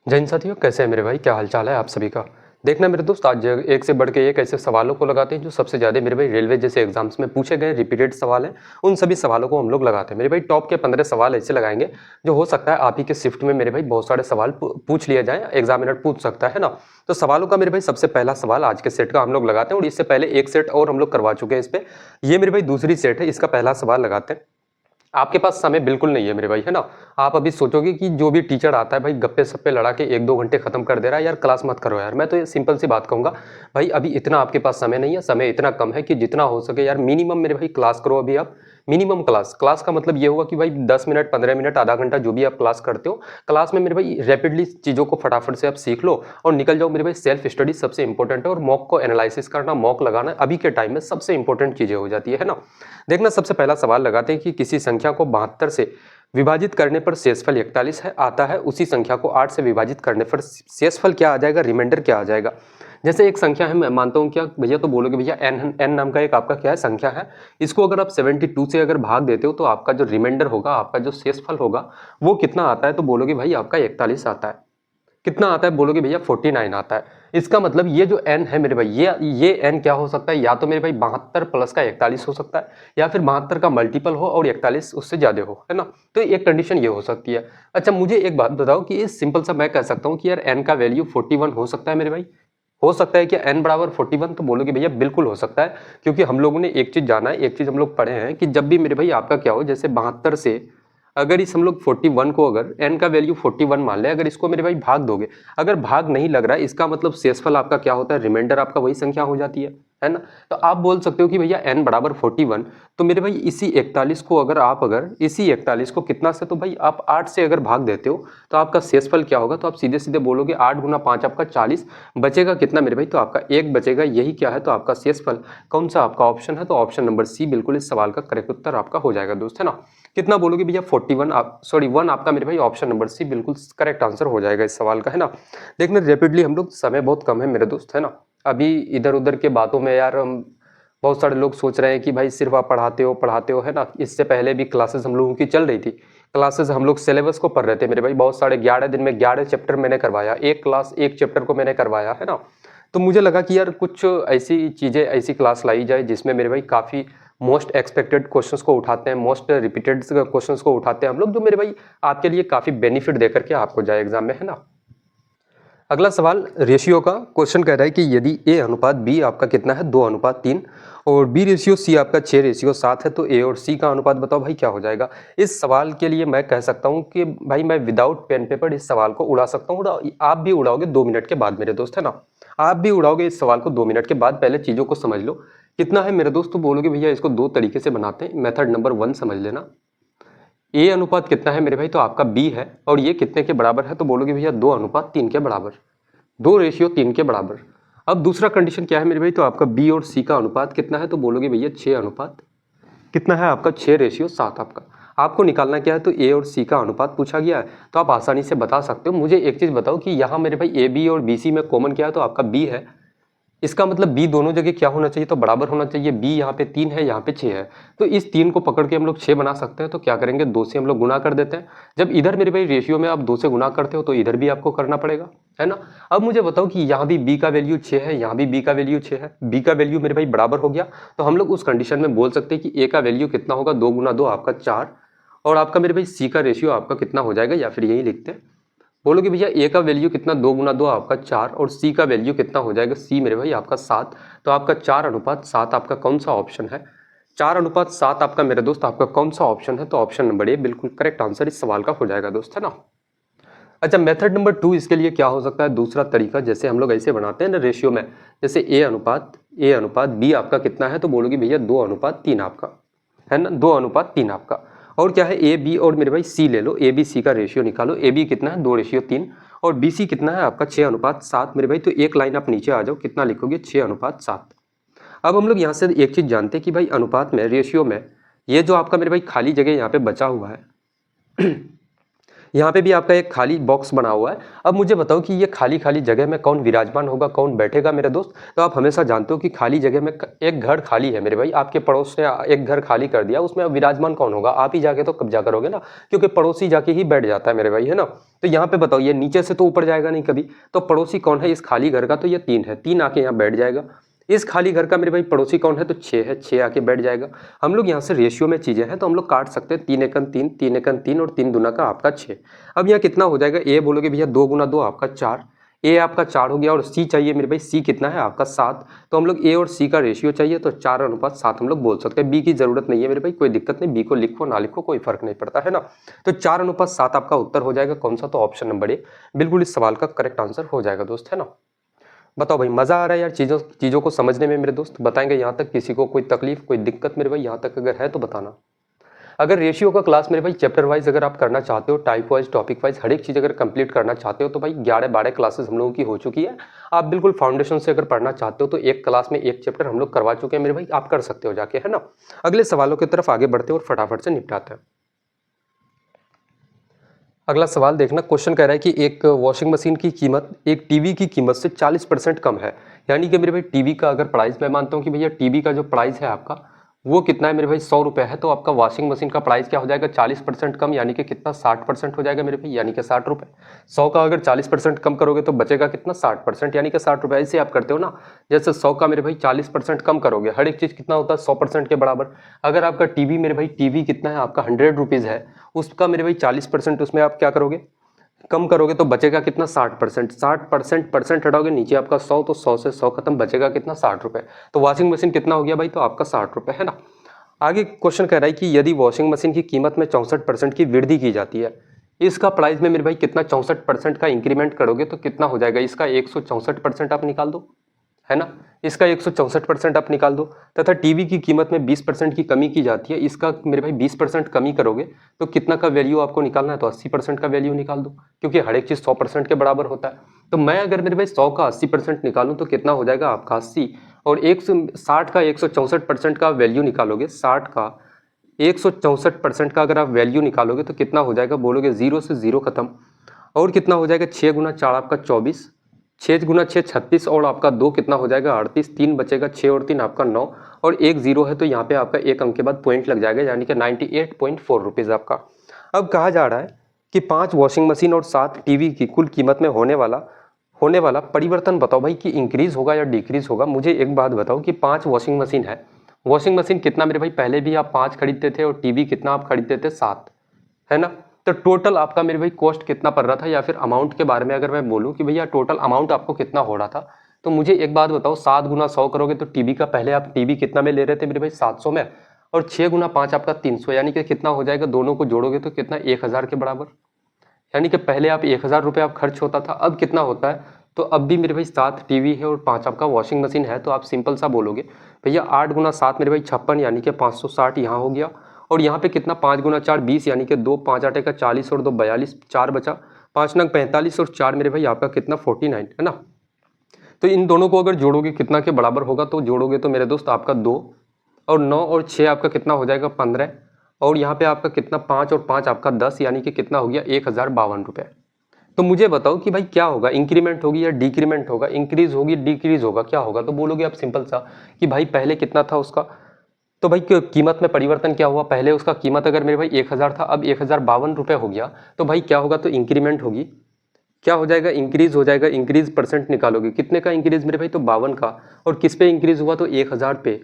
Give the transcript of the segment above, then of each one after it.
जय हिंद साथियों, कैसे हैं मेरे भाई? क्या हाल-चाल है आप सभी का? देखना मेरे दोस्त, आज एक से बढ़ के एक ऐसे सवालों को लगाते हैं जो सबसे ज़्यादा मेरे भाई रेलवे जैसे एग्ज़ाम्स में पूछे गए रिपीटेड सवाल हैं, उन सभी सवालों को हम लोग लगाते हैं। मेरे भाई टॉप के 15 सवाल ऐसे लगाएँगे जो हो सकता है आप ही के शिफ्ट में मेरे भाई बहुत सारे सवाल पूछ लिया जाए, एग्ज़ामिनर पूछ सकता है ना? तो सवालों का मेरे भाई सबसे पहला सवाल आज के सेट का हम लोग लगाते हैं और इससे पहले एक सेट और हम लोग करवा चुके हैं इस पे। ये मेरे भाई दूसरी सेट है, इसका पहला सवाल लगाते हैं। आपके पास समय बिल्कुल नहीं है मेरे भाई, है ना? आप अभी सोचोगे कि जो भी टीचर आता है भाई गप्पे-सप्पे लड़ा के 1-2 घंटे खत्म कर दे रहा है, यार क्लास मत करो यार। मैं तो ये सिंपल सी बात कहूँगा, भाई अभी इतना आपके पास समय नहीं है, समय इतना कम है कि जितना हो सके यार मिनिमम मेरे भाई क्लास करो अभी आप। मिनिमम क्लास, क्लास का मतलब ये हुआ कि भाई 10 मिनट, 15 मिनट, आधा घंटा जो भी आप क्लास करते हो, क्लास में मेरे भाई रैपिडली चीज़ों को फटाफट से आप सीख लो और निकल जाओ मेरे भाई। सेल्फ स्टडी सबसे इंपॉर्टेंट है और मॉक को एनालिसिस करना, मॉक लगाना अभी के टाइम में सबसे इंपॉर्टेंट चीज़ें हो जाती है ना? देखना सबसे पहला सवाल लगाते हैं कि किसी संख्या को 72 से विभाजित करने पर शेषफल 41 है आता है, उसी संख्या को 8 से विभाजित करने पर शेषफल क्या आ जाएगा, रिमाइंडर क्या आ जाएगा। जैसे एक संख्या है, मैं मानता हूँ क्या भैया, तो बोलोगे भैया एन नाम का एक आपका क्या है, संख्या है। इसको अगर आप 72 से अगर भाग देते हो तो आपका जो रिमाइंडर होगा, आपका जो शेषफल होगा वो कितना आता है, तो बोलोगे भाई आपका 41 आता है। कितना आता है, बोलोगे भैया 49 आता है। इसका मतलब ये जो n है मेरे भाई, ये n क्या हो सकता है, या तो मेरे भाई 72 प्लस का 41 हो सकता है, या फिर 72 का मल्टीपल हो और 41 उससे ज्यादा हो, है ना? तो एक कंडीशन ये हो सकती है। अच्छा मुझे एक बात बताओ कि इस सिंपल सा मैं कह सकता हूँ कि यार n का वैल्यू 41 हो सकता है मेरे भाई? हो सकता है कि n बराबर 41, तो बोलोगे भैया बिल्कुल हो सकता है, क्योंकि हम लोगों ने एक चीज जाना है, एक चीज हम लोग पढ़े हैं कि जब भी मेरे भाई आपका क्या हो, जैसे 72 से अगर इस हम लोग 41 को, अगर n का वैल्यू 41 मान ले, अगर इसको मेरे भाई भाग दोगे, अगर भाग नहीं लग रहा है, इसका मतलब शेषफल आपका क्या होता है, रिमाइंडर आपका वही संख्या हो जाती है ना? तो आप बोल सकते हो कि भैया n बराबर 41, तो मेरे भाई इसी 41 को अगर इसी 41 को कितना से, तो भाई आप 8 से अगर भाग देते हो तो आपका शेषफल क्या होगा, तो आप सीधे सीधे बोलोगे 8 गुना 5 आपका 40, बचेगा कितना मेरे भाई, तो आपका 1 बचेगा, यही क्या है, तो आपका शेषफल। कौन सा आपका ऑप्शन है, तो ऑप्शन नंबर सी बिल्कुल इस सवाल का करेक्ट उत्तर आपका हो जाएगा दोस्त, है ना? कितना बोलोगे भैया 41, आप सॉरी 1 आपका मेरे भाई ऑप्शन नंबर सी बिल्कुल करेक्ट आंसर हो जाएगा इस सवाल का, है ना? देखना रैपिडली, हम लोग समय बहुत कम है मेरे दोस्त, है ना? अभी इधर उधर के बातों में यार हम बहुत सारे लोग सोच रहे हैं कि भाई सिर्फ आप पढ़ाते हो, है ना? इससे पहले भी क्लासेस हम लोगों की चल रही थी, क्लासेस हम लोग सिलेबस को पढ़ रहे थे मेरे भाई, बहुत सारे 11 दिन में 11 चैप्टर मैंने करवाया, एक क्लास एक चैप्टर को मैंने करवाया, है ना? तो मुझे लगा कि यार कुछ ऐसी चीज़ें, ऐसी क्लास लाई जाए जिसमें मेरे भाई काफ़ी मोस्ट एक्सपेक्टेड क्वेश्चंस को उठाते हैं, मोस्ट रिपीटेड क्वेश्चंस को उठाते हैं हम लोग, जो मेरे भाई आपके लिए काफ़ी बेनिफिट देकर के आपको जाए एग्जाम में, है ना? अगला सवाल रेशियो का क्वेश्चन कह रहा है कि यदि ए अनुपात बी आपका कितना है, 2:3, और बी रेशियो सी आपका 6:7 है, तो ए और सी का अनुपात बताओ भाई क्या हो जाएगा। इस सवाल के लिए मैं कह सकता हूं कि भाई मैं विदाउट पेन पेपर इस सवाल को उड़ा सकता हूं, आप भी उड़ाओगे 2 मिनट के बाद मेरे दोस्त, है ना? आप भी उड़ाओगे इस सवाल को 2 मिनट के बाद। पहले चीज़ों को समझ लो कितना है मेरे दोस्त, तो बोलोगे भैया इसको दो तरीके से बनाते हैं। मेथड नंबर 1 समझ लेना, ए अनुपात कितना है मेरे भाई, तो आपका बी है, और ये कितने के बराबर है, तो बोलोगे भैया 2:3 के बराबर, 2:3 के बराबर। अब दूसरा कंडीशन क्या है मेरे भाई, तो आपका बी और सी का अनुपात कितना है, तो बोलोगे भैया 6 अनुपात कितना है आपका, 6:7 आपका। आपको निकालना क्या है, तो ए और सी का अनुपात पूछा गया है, तो आप आसानी से बता सकते हो। मुझे एक चीज बताओ कि यहाँ मेरे भाई ए बी और बी सी में कॉमन क्या है, तो आपका बी है। इसका मतलब बी दोनों जगह क्या होना चाहिए, तो बराबर होना चाहिए। बी यहाँ पे 3 है, यहाँ पे 6 है, तो इस 3 को पकड़ के हम लोग 6 बना सकते हैं। तो क्या करेंगे, 2 से हम लोग गुना कर देते हैं। जब इधर मेरे भाई रेशियो में आप 2 से गुना करते हो तो इधर भी आपको करना पड़ेगा, है ना? अब मुझे बताओ कि यहाँ भी बी का वैल्यू 6 है, यहाँ भी बी का वैल्यू 6 है, बी का वैल्यू मेरे भाई बराबर हो गया, तो हम लोग उस कंडीशन में बोल सकते हैं कि ए का वैल्यू कितना होगा, 2 गुना 2 आपका 4, और आपका मेरे भाई सी का रेशियो आपका कितना हो जाएगा, या फिर यही लिखते हैं। बोलोगे भैया ए का वैल्यू कितना, 2 गुना 2 आपका 4, और सी का वैल्यू कितना हो जाएगा, सी मेरे भाई आपका 7, तो आपका 4:7 आपका कौन सा ऑप्शन है, 4:7 आपका मेरे दोस्त आपका कौन सा ऑप्शन है, तो ऑप्शन नंबर ए बिल्कुल करेक्ट आंसर इस सवाल का हो जाएगा दोस्त, है ना? अच्छा मेथड नंबर 2 इसके लिए क्या हो सकता है, दूसरा तरीका, जैसे हम लोग ऐसे बनाते हैं ना रेशियो में, जैसे ए अनुपात बी आपका कितना है, तो बोलोगे भैया 2:3 आपका, है ना? 2:3 आपका। और क्या है, ए बी और मेरे भाई सी ले लो, ए बी सी का रेशियो निकालो। ए बी कितना है, 2:3, और बी सी कितना है आपका 6:7 मेरे भाई। तो एक लाइन आप नीचे आ जाओ, कितना लिखोगे, 6:7। अब हम लोग यहाँ से एक चीज जानते हैं कि भाई अनुपात में, रेशियो में, ये जो आपका मेरे भाई खाली जगह यहाँ पे बचा हुआ है यहाँ पे भी आपका एक खाली बॉक्स बना हुआ है। अब मुझे बताओ कि ये खाली खाली जगह में कौन विराजमान होगा, कौन बैठेगा मेरे दोस्त। तो आप हमेशा जानते हो कि खाली जगह में एक घर खाली है मेरे भाई, आपके पड़ोस ने एक घर खाली कर दिया, उसमें अब विराजमान कौन होगा, आप ही जाके तो कब्जा करोगे ना, क्योंकि पड़ोसी जाके ही बैठ जाता है मेरे भाई, है ना। तो यहाँ पे बताओ, ये नीचे से तो ऊपर जाएगा नहीं कभी, तो पड़ोसी कौन है इस खाली घर का, तो ये 3 है, 3 आके यहाँ बैठ जाएगा। इस खाली घर का मेरे भाई पड़ोसी कौन है, तो 6 है, 6 आके बैठ जाएगा। हम लोग यहाँ से रेशियो में चीजें हैं तो हम लोग काट सकते हैं, 3 एकन 3, 3 एकन 3 और 3 दूना का आपका 6। अब यहाँ कितना हो जाएगा, ए बोलोगे भैया 2 गुना 2 आपका 4, ए आपका 4 हो गया, और सी चाहिए मेरे भाई, सी कितना है आपका 7। तो हम लोग ए और सी का रेशियो चाहिए, तो 4:7 हम लोग बोल सकते हैं। बी की जरूरत नहीं है मेरे भाई, कोई दिक्कत नहीं, बी को लिखो ना लिखो कोई फर्क नहीं पड़ता, है ना। तो 4:7 आपका उत्तर हो जाएगा, कौन सा, तो ऑप्शन नंबर ए बिल्कुल इस सवाल का करेक्ट आंसर हो जाएगा दोस्त, है ना। बताओ भाई, मजा आ रहा है यार चीजों को समझने में मेरे दोस्त, बताएंगे यहाँ तक, किसी को कोई तकलीफ कोई दिक्कत मेरे भाई यहाँ तक अगर है तो बताना। अगर रेशियो का क्लास मेरे भाई चैप्टर वाइज अगर आप करना चाहते हो, टाइप वाइज टॉपिक वाइज हर एक चीज़ अगर कंप्लीट करना चाहते हो, तो भाई 11-12 क्लासेस हम लोगों की हो चुकी है। आप बिल्कुल फाउंडेशन से अगर पढ़ना चाहते हो तो एक क्लास में एक चैप्टर हम लोग करवा चुके हैं मेरे भाई, आप कर सकते हो जाके, है ना। अगले सवालों की तरफ आगे बढ़ते हैं और फटाफट से निपटाते हैं। अगला सवाल देखना, क्वेश्चन कह रहा है कि एक वॉशिंग मशीन की कीमत एक टीवी की कीमत से 40% कम है। यानी कि मेरे भाई टीवी का अगर प्राइस, मैं मानता हूँ कि भैया टीवी का जो प्राइस है आपका वो कितना है मेरे भाई, 100 रुपये है, तो आपका वॉशिंग मशीन का प्राइस क्या हो जाएगा, 40% कम, यानी कि कितना, 60% हो जाएगा मेरे भाई, यानी कि 60 रुपये। 100 का अगर 40% कम करोगे तो बचेगा कितना, 60%, यानी कि 60 रुपये। ऐसे आप करते हो ना, जैसे 100 का मेरे भाई 40% कम करोगे, हर एक चीज़ कितना होता है, 100% के बराबर। अगर आपका टीवी मेरे भाई, टीवी कितना है आपका, 100 रुपीज़ है, उसका मेरे भाई 40% उसमें आप क्या करोगे, कम करोगे, तो बचेगा कितना, 60%। 60% हटाओगे, नीचे आपका 100, तो 100 से 100 खत्म, बचेगा कितना, 60 रुपये। तो वॉशिंग मशीन कितना हो गया भाई, तो आपका 60 रुपये, है ना। आगे क्वेश्चन कह रहा है कि यदि वॉशिंग मशीन की कीमत में 64% की वृद्धि की जाती है, इसका प्राइस में मेरे भाई कितना, 64% का इंक्रीमेंट करोगे तो कितना हो जाएगा, इसका 164% आप निकाल दो, है ना। इसका 164% आप निकाल दो। तथा टीवी की कीमत में 20% की कमी की जाती है, इसका मेरे भाई 20% कमी करोगे तो कितना का वैल्यू आपको निकालना है, तो 80% का वैल्यू निकाल दो, क्योंकि हर एक चीज़ 100% के बराबर होता है। तो मैं अगर मेरे भाई 100 का 80% निकालूं तो कितना हो जाएगा आपका 80, और 160 का 164% का वैल्यू निकालोगे, 60 का 164% का अगर आप वैल्यू निकालोगे तो कितना हो जाएगा, बोलोगे 0 से 0 खत्म, और कितना हो जाएगा, 6 गुना 4 आपका 24, 6 गुना 6 36, और आपका 2 कितना हो जाएगा 38, 3 बचेगा, 6 और 3 आपका 9, और एक 0 है तो यहाँ पे आपका एक अंक के बाद पॉइंट लग जाएगा, यानी कि 98.4 रुपीज़ आपका। अब कहा जा रहा है कि 5 वॉशिंग मशीन और 7 टीवी की कुल कीमत में होने वाला परिवर्तन बताओ भाई, कि इंक्रीज होगा या डिक्रीज होगा। मुझे एक बात बताओ कि 5 वॉशिंग मशीन है, वॉशिंग मशीन कितना मेरे भाई, पहले भी आप 5 खरीदते थे, और टीवी कितना आप खरीदते थे, 7, है ना। तो टोटल आपका मेरे भाई कॉस्ट कितना पड़ रहा था, या फिर अमाउंट के बारे में अगर मैं बोलूं कि भैया टोटल अमाउंट आपको कितना हो रहा था, तो मुझे एक बात बताओ, 7 गुना 100 करोगे तो टीवी का, पहले आप टीवी कितना में ले रहे थे मेरे भाई, 700 में, और 6 गुना 5 आपका 300, यानी कि कितना हो जाएगा, दोनों को जोड़ोगे तो कितना, 1000 के बराबर। यानी कि पहले आप 1000 रुपये आप खर्च होता था, अब कितना होता है, तो अब भी मेरे भाई 7 टीवी है और 5 आपका वॉशिंग मशीन है, तो आप सिंपल सा बोलोगे भैया 8 गुना 7 मेरे भाई 56, यानी कि 560 यहाँ हो गया, और यहाँ पे कितना, 5 गुना 4 20, यानी कि 2 5 8 का 40 और 2 42, 4 बचा, 5 नंग 45 और 4 मेरे भाई आपका कितना 49, है ना। तो इन दोनों को अगर जोड़ोगे कितना के बराबर होगा, तो जोड़ोगे तो मेरे दोस्त आपका 2 और 9 और 6 आपका कितना हो जाएगा 15, और यहाँ पे आपका कितना 5 और 5 आपका 10, यानी कि कितना हो गया 1052 रुपये। तो मुझे बताओ कि भाई क्या होगा, इंक्रीमेंट होगी या डिक्रीमेंट होगा, इंक्रीज होगी डिक्रीज होगा, क्या होगा। तो बोलोगे आप सिंपल सा कि भाई पहले कितना था उसका, तो भाई कीमत में परिवर्तन क्या हुआ, पहले उसका कीमत अगर मेरे भाई 1000 था, अब 1052 रुपये हो गया, तो भाई क्या होगा, तो इंक्रीमेंट होगी, क्या हो जाएगा, इंक्रीज हो जाएगा। इंक्रीज परसेंट निकालोगे, कितने का इंक्रीज मेरे भाई, तो 52 का, और किस पे इंक्रीज हुआ, तो 1000 पे,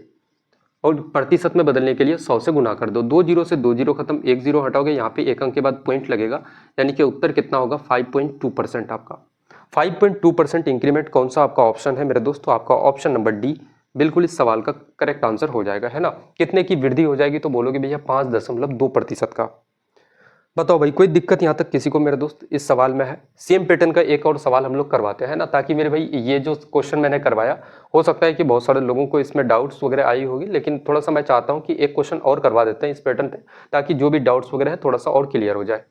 और प्रतिशत में बदलने के लिए 100 से गुना कर दो, 2 जीरो से 2 जीरो खत्म, 1 जीरो हटाओगे, यहाँ पे एक अंक के बाद पॉइंट लगेगा, यानी कि उत्तर कितना होगा 5.2% आपका। 5.2% इंक्रीमेंट कौन सा आपका ऑप्शन है मेरे दोस्तों, आपका ऑप्शन नंबर डी बिल्कुल इस सवाल का करेक्ट आंसर हो जाएगा, है ना। कितने की वृद्धि हो जाएगी, तो बोलोगे भैया 5.2% का। बताओ भाई, कोई दिक्कत यहाँ तक किसी को मेरे दोस्त इस सवाल में है। सेम पैटर्न का एक और सवाल हम लोग करवाते हैं ना, ताकि मेरे भाई ये जो क्वेश्चन मैंने करवाया, हो सकता है कि बहुत सारे लोगों को इसमें डाउट्स वगैरह आई होगी, लेकिन थोड़ा सा मैं चाहता हूँ कि एक क्वेश्चन और करवा देते हैं इस पैटर्न पे, ताकि जो भी डाउट्स वगैरह है थोड़ा सा और क्लियर हो जाए।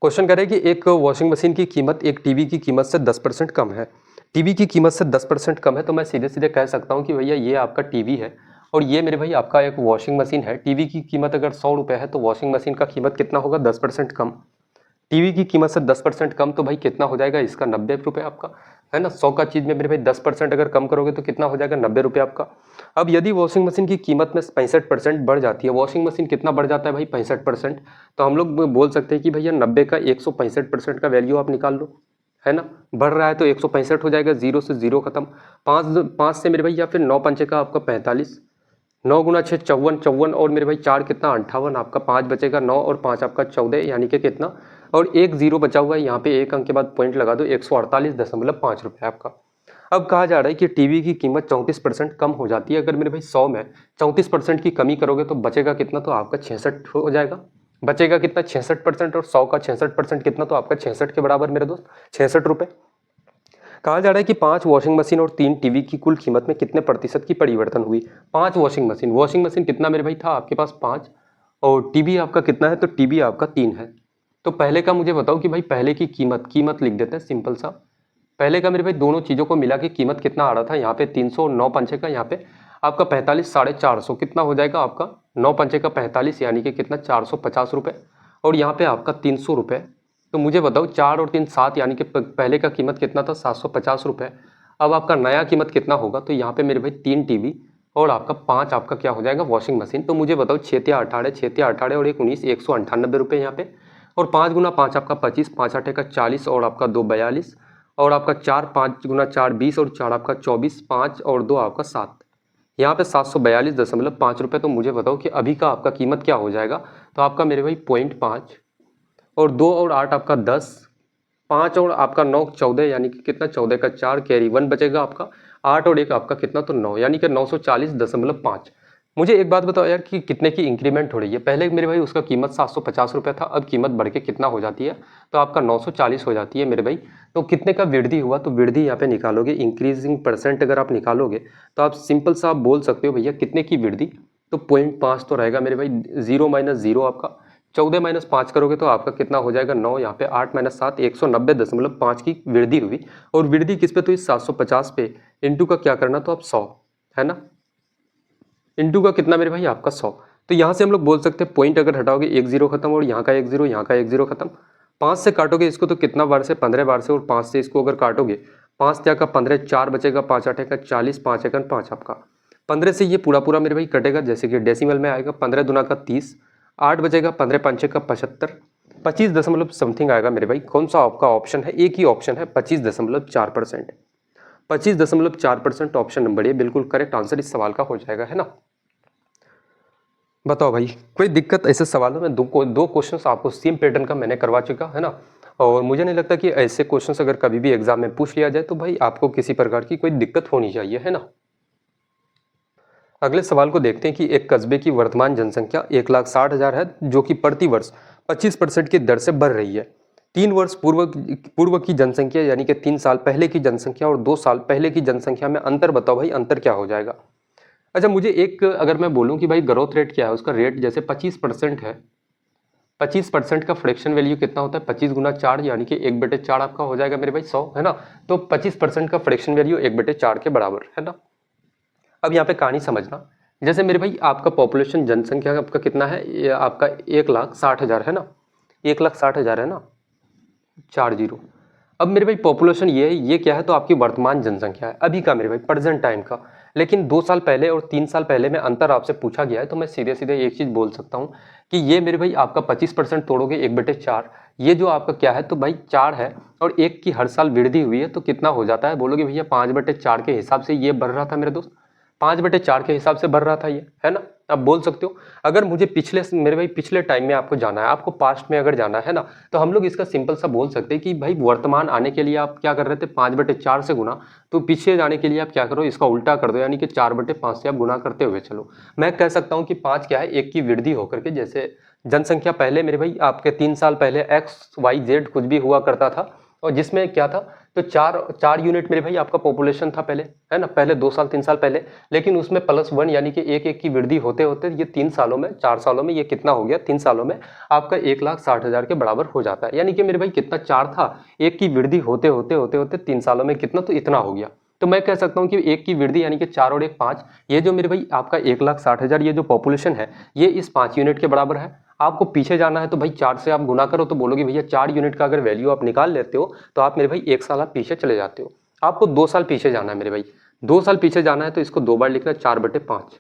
क्वेश्चन कह रहे हैं कि एक वॉशिंग मशीन की कीमत एक टीवी की कीमत से 10% कम है। टीवी की कीमत से 10% कम है, तो मैं सीधे सीधे कह सकता हूँ कि भैया ये आपका टीवी है, और ये मेरे भाई आपका एक वॉशिंग मशीन है। टीवी की कीमत अगर 100 रुपये है, तो वॉशिंग मशीन का कीमत कितना होगा, 10% कम, टीवी की कीमत से 10% कम, तो भाई कितना हो जाएगा इसका 90 रुपये आपका, है ना। 100 का चीज़ में मेरे भाई 10% अगर कम करोगे तो कितना हो जाएगा 90 रुपये आपका। अब यदि वॉशिंग मशीन की कीमत में 65% बढ़ जाती है, वॉशिंग मशीन कितना बढ़ जाता है भाई 65%, तो हम लोग बोल सकते हैं कि भैया 90 का 165% का वैल्यू आप निकाल लो, है ना। बढ़ रहा है तो 165 हो जाएगा, जीरो से जीरो खत्म, पाँच से मेरे भाई, या फिर 9 पंचे का आपका 45, 9 गुना 6 54, 54 और मेरे भाई 4 कितना 58 आपका, 5 बचेगा 9 और 5 आपका 14, यानी कि कितना, और एक जीरो बचा हुआ है यहाँ पे, एक अंक के बाद पॉइंट लगा दो, 148.5 रुपये आपका। अब कहा जा रहा है कि टीवी की कीमत 34% कम हो जाती है। अगर मेरे भाई 100 में 34% की कमी करोगे तो बचेगा कितना, तो आपका 66 हो जाएगा। बचेगा कितना 66%, और 100 का 66% कितना, तो आपका 66 के बराबर मेरे दोस्त 66 रुपये। कहा जा रहा है कि 5 वॉशिंग मशीन और 3 टीवी की कुल कीमत में कितने प्रतिशत की परिवर्तन हुई। 5 वॉशिंग मशीन कितना मेरे भाई था आपके पास 5, और टीवी आपका कितना है, तो टीवी आपका 3 है। तो पहले का मुझे बताओ कि भाई पहले की कीमत लिख देते हैं सिंपल सा। पहले का मेरे भाई दोनों चीज़ों को मिला के कीमत कितना आ रहा था, यहाँ पे 309 पंचे का, यहाँ पे आपका 45 450, कितना हो जाएगा आपका 9 पंचे का 45, यानी कि कितना 450 रुपये, और यहाँ पे आपका 300 रुपये। तो मुझे बताओ 4 और 3 7, यानी कि पहले का कीमत कितना था 750 रुपये। अब आपका नया कीमत कितना होगा, तो यहाँ पे मेरे भाई 3 टीवी और आपका 5 आपका क्या हो जाएगा वॉशिंग मशीन। तो मुझे बताओ 6 या 18, 6 या 18 और 1 19, 198 रुपये यहाँ पे, और 5 गुना 5 आपका 25, 5 8 का 40, और आपका 2 42, और आपका 4 5 गुना 4 20, और 4 आपका 24, 5 और 2 आपका 7, यहाँ पे 742.5 रुपये। तो मुझे बताओ कि अभी का आपका कीमत क्या हो जाएगा, तो आपका मेरे भाई 0.5, और 2 और 8 आपका 10, 5 और आपका 9 14, यानी कि कितना 14 का 4 कैरी 1 बचेगा आपका, 8 और 1 आपका कितना, तो 9, यानी कि 940.5। मुझे एक बात बताओ यार कि कितने की इंक्रीमेंट हो रही है। पहले मेरे भाई उसका कीमत 750 रुपये था, अब कीमत बढ़ के कितना हो जाती है, तो आपका 940 हो जाती है मेरे भाई। तो कितने का वृद्धि हुआ, तो वृद्धि यहाँ पे निकालोगे, इंक्रीजिंग परसेंट अगर आप निकालोगे तो आप सिंपल सा आप बोल सकते हो भैया कितने की वृद्धि, तो 0.5 तो रहेगा मेरे भाई, 0 माइनस 0 आपका, 14 माइनस 5 करोगे तो आपका कितना हो जाएगा 9, यहाँ पे 8 माइनस 7, 190.5 की वृद्धि हुई। और वृद्धि किस पे, तो इस 750 पे, इंटू का क्या करना, तो आप 100, है ना, इंटू का कितना मेरे भाई आपका 100। तो यहाँ से हम लोग बोल सकते हैं पॉइंट अगर हटाओगे 1 0 खत्म, और यहाँ का 1 0, यहाँ का 1 0 खत्म। 5 से काटोगे इसको तो कितना बार से, 15 बार से, और 5 से इसको अगर काटोगे, 5 क्या का 15, 4 बचेगा, 5 8 का 40, 5 1 5 आपका, 15 से ये पूरा पूरा मेरे भाई कटेगा, जैसे कि डेसिमल में आएगा, 15 दूना का 30, 8 बचेगा, 15 पंचे का 75, 25 दशमलव समथिंग आएगा मेरे भाई। कौन सा आपका ऑप्शन है, एक ही ऑप्शन है 25.4%, 25.4% ऑप्शन नंबर ये बिल्कुल करेक्ट आंसर इस सवाल का हो जाएगा, है ना। बताओ भाई कोई दिक्कत ऐसे सवालों में, दो क्वेश्चंस आपको सेम पैटर्न का मैंने करवा चुका, है ना, और मुझे नहीं लगता कि ऐसे क्वेश्चंस अगर कभी भी एग्जाम में पूछ लिया जाए तो भाई आपको किसी प्रकार की कोई दिक्कत होनी चाहिए, है ना। अगले सवाल को देखते हैं कि एक कस्बे की वर्तमान जनसंख्या 1,60,000 है, जो कि प्रति वर्ष 25% की दर से बढ़ रही है। 3 वर्ष पूर्व की जनसंख्या, यानी कि 3 साल पहले की जनसंख्या और 2 साल पहले की जनसंख्या में अंतर बताओ भाई, अंतर क्या हो जाएगा। अच्छा मुझे एक अगर मैं बोलूं कि भाई ग्रोथ रेट क्या है, उसका रेट जैसे 25% है, 25% का फ्रैक्शन वैल्यू कितना होता है, 25 गुना 4, यानी कि 1/4 आपका हो जाएगा मेरे भाई 100, है ना। तो 25% का फ्रैक्शन वैल्यू 1/4 के बराबर, है ना। अब यहाँ पे कहानी समझना, जैसे मेरे भाई आपका पॉपुलेशन जनसंख्या आपका कितना है, ये आपका 1,60,000 है ना, 1,60,000 है ना, 40। अब मेरे भाई पॉपुलेशन ये है, ये क्या है, तो आपकी वर्तमान जनसंख्या है अभी का मेरे भाई, प्रेजेंट टाइम का। लेकिन 2 साल पहले और 3 साल पहले में अंतर आपसे पूछा गया है, तो मैं सीधे सीधे एक चीज़ बोल सकता हूँ कि ये मेरे भाई आपका 25% तोड़ोगे 1/4, ये जो आपका क्या है, तो भाई 4 है, और 1 की हर साल वृद्धि हुई है, तो कितना हो जाता है, बोलोगे भैया 5/4 के हिसाब से ये बढ़ रहा था मेरे दोस्त, 5/4 के हिसाब से बढ़ रहा था ये, है ना। आप बोल सकते हो अगर मुझे मेरे भाई पिछले टाइम में आपको जाना है, आपको पास्ट में अगर जाना है ना, तो हम लोग इसका सिंपल सा बोल सकते हैं कि भाई वर्तमान आने के लिए आप क्या कर रहे थे, 5/4 से गुना, तो पीछे जाने के लिए आप क्या करो, इसका उल्टा कर दो, यानी कि 4/5 से आप गुना करते हुए चलो। मैं कह सकता हूँ कि 5 क्या है, 1 की वृद्धि होकर के, जैसे जनसंख्या पहले मेरे भाई आपके 3 साल पहले XYZ कुछ भी हुआ करता था, और जिसमें क्या था, तो 4 यूनिट मेरे भाई आपका पॉपुलेशन था पहले, है ना, पहले 2 साल 3 साल पहले, लेकिन उसमें +1 यानी कि 1 की वृद्धि होते होते ये 3 सालों में 4 सालों में ये कितना हो गया, 3 सालों में आपका 1,60,000 के बराबर हो जाता है। यानी कि मेरे भाई कितना 4 था, 1 की वृद्धि होते होते 3 सालों में कितना, तो इतना हो गया। तो मैं कह सकता हूँ कि 1 की वृद्धि यानी कि 4 और 1 5, ये जो मेरे भाई आपका 1,60,000 ये जो पॉपुलेशन है, ये इस 5 यूनिट के बराबर है। आपको पीछे जाना है तो भाई 4 से आप गुना करो तो बोलोगे भैया 4 यूनिट का अगर वैल्यू आप निकाल लेते हो तो आप मेरे भाई 1 साल आप पीछे चले जाते हो। आपको 2 साल पीछे जाना है मेरे भाई, 2 साल पीछे जाना है तो इसको 2 बार लिखना 4/5।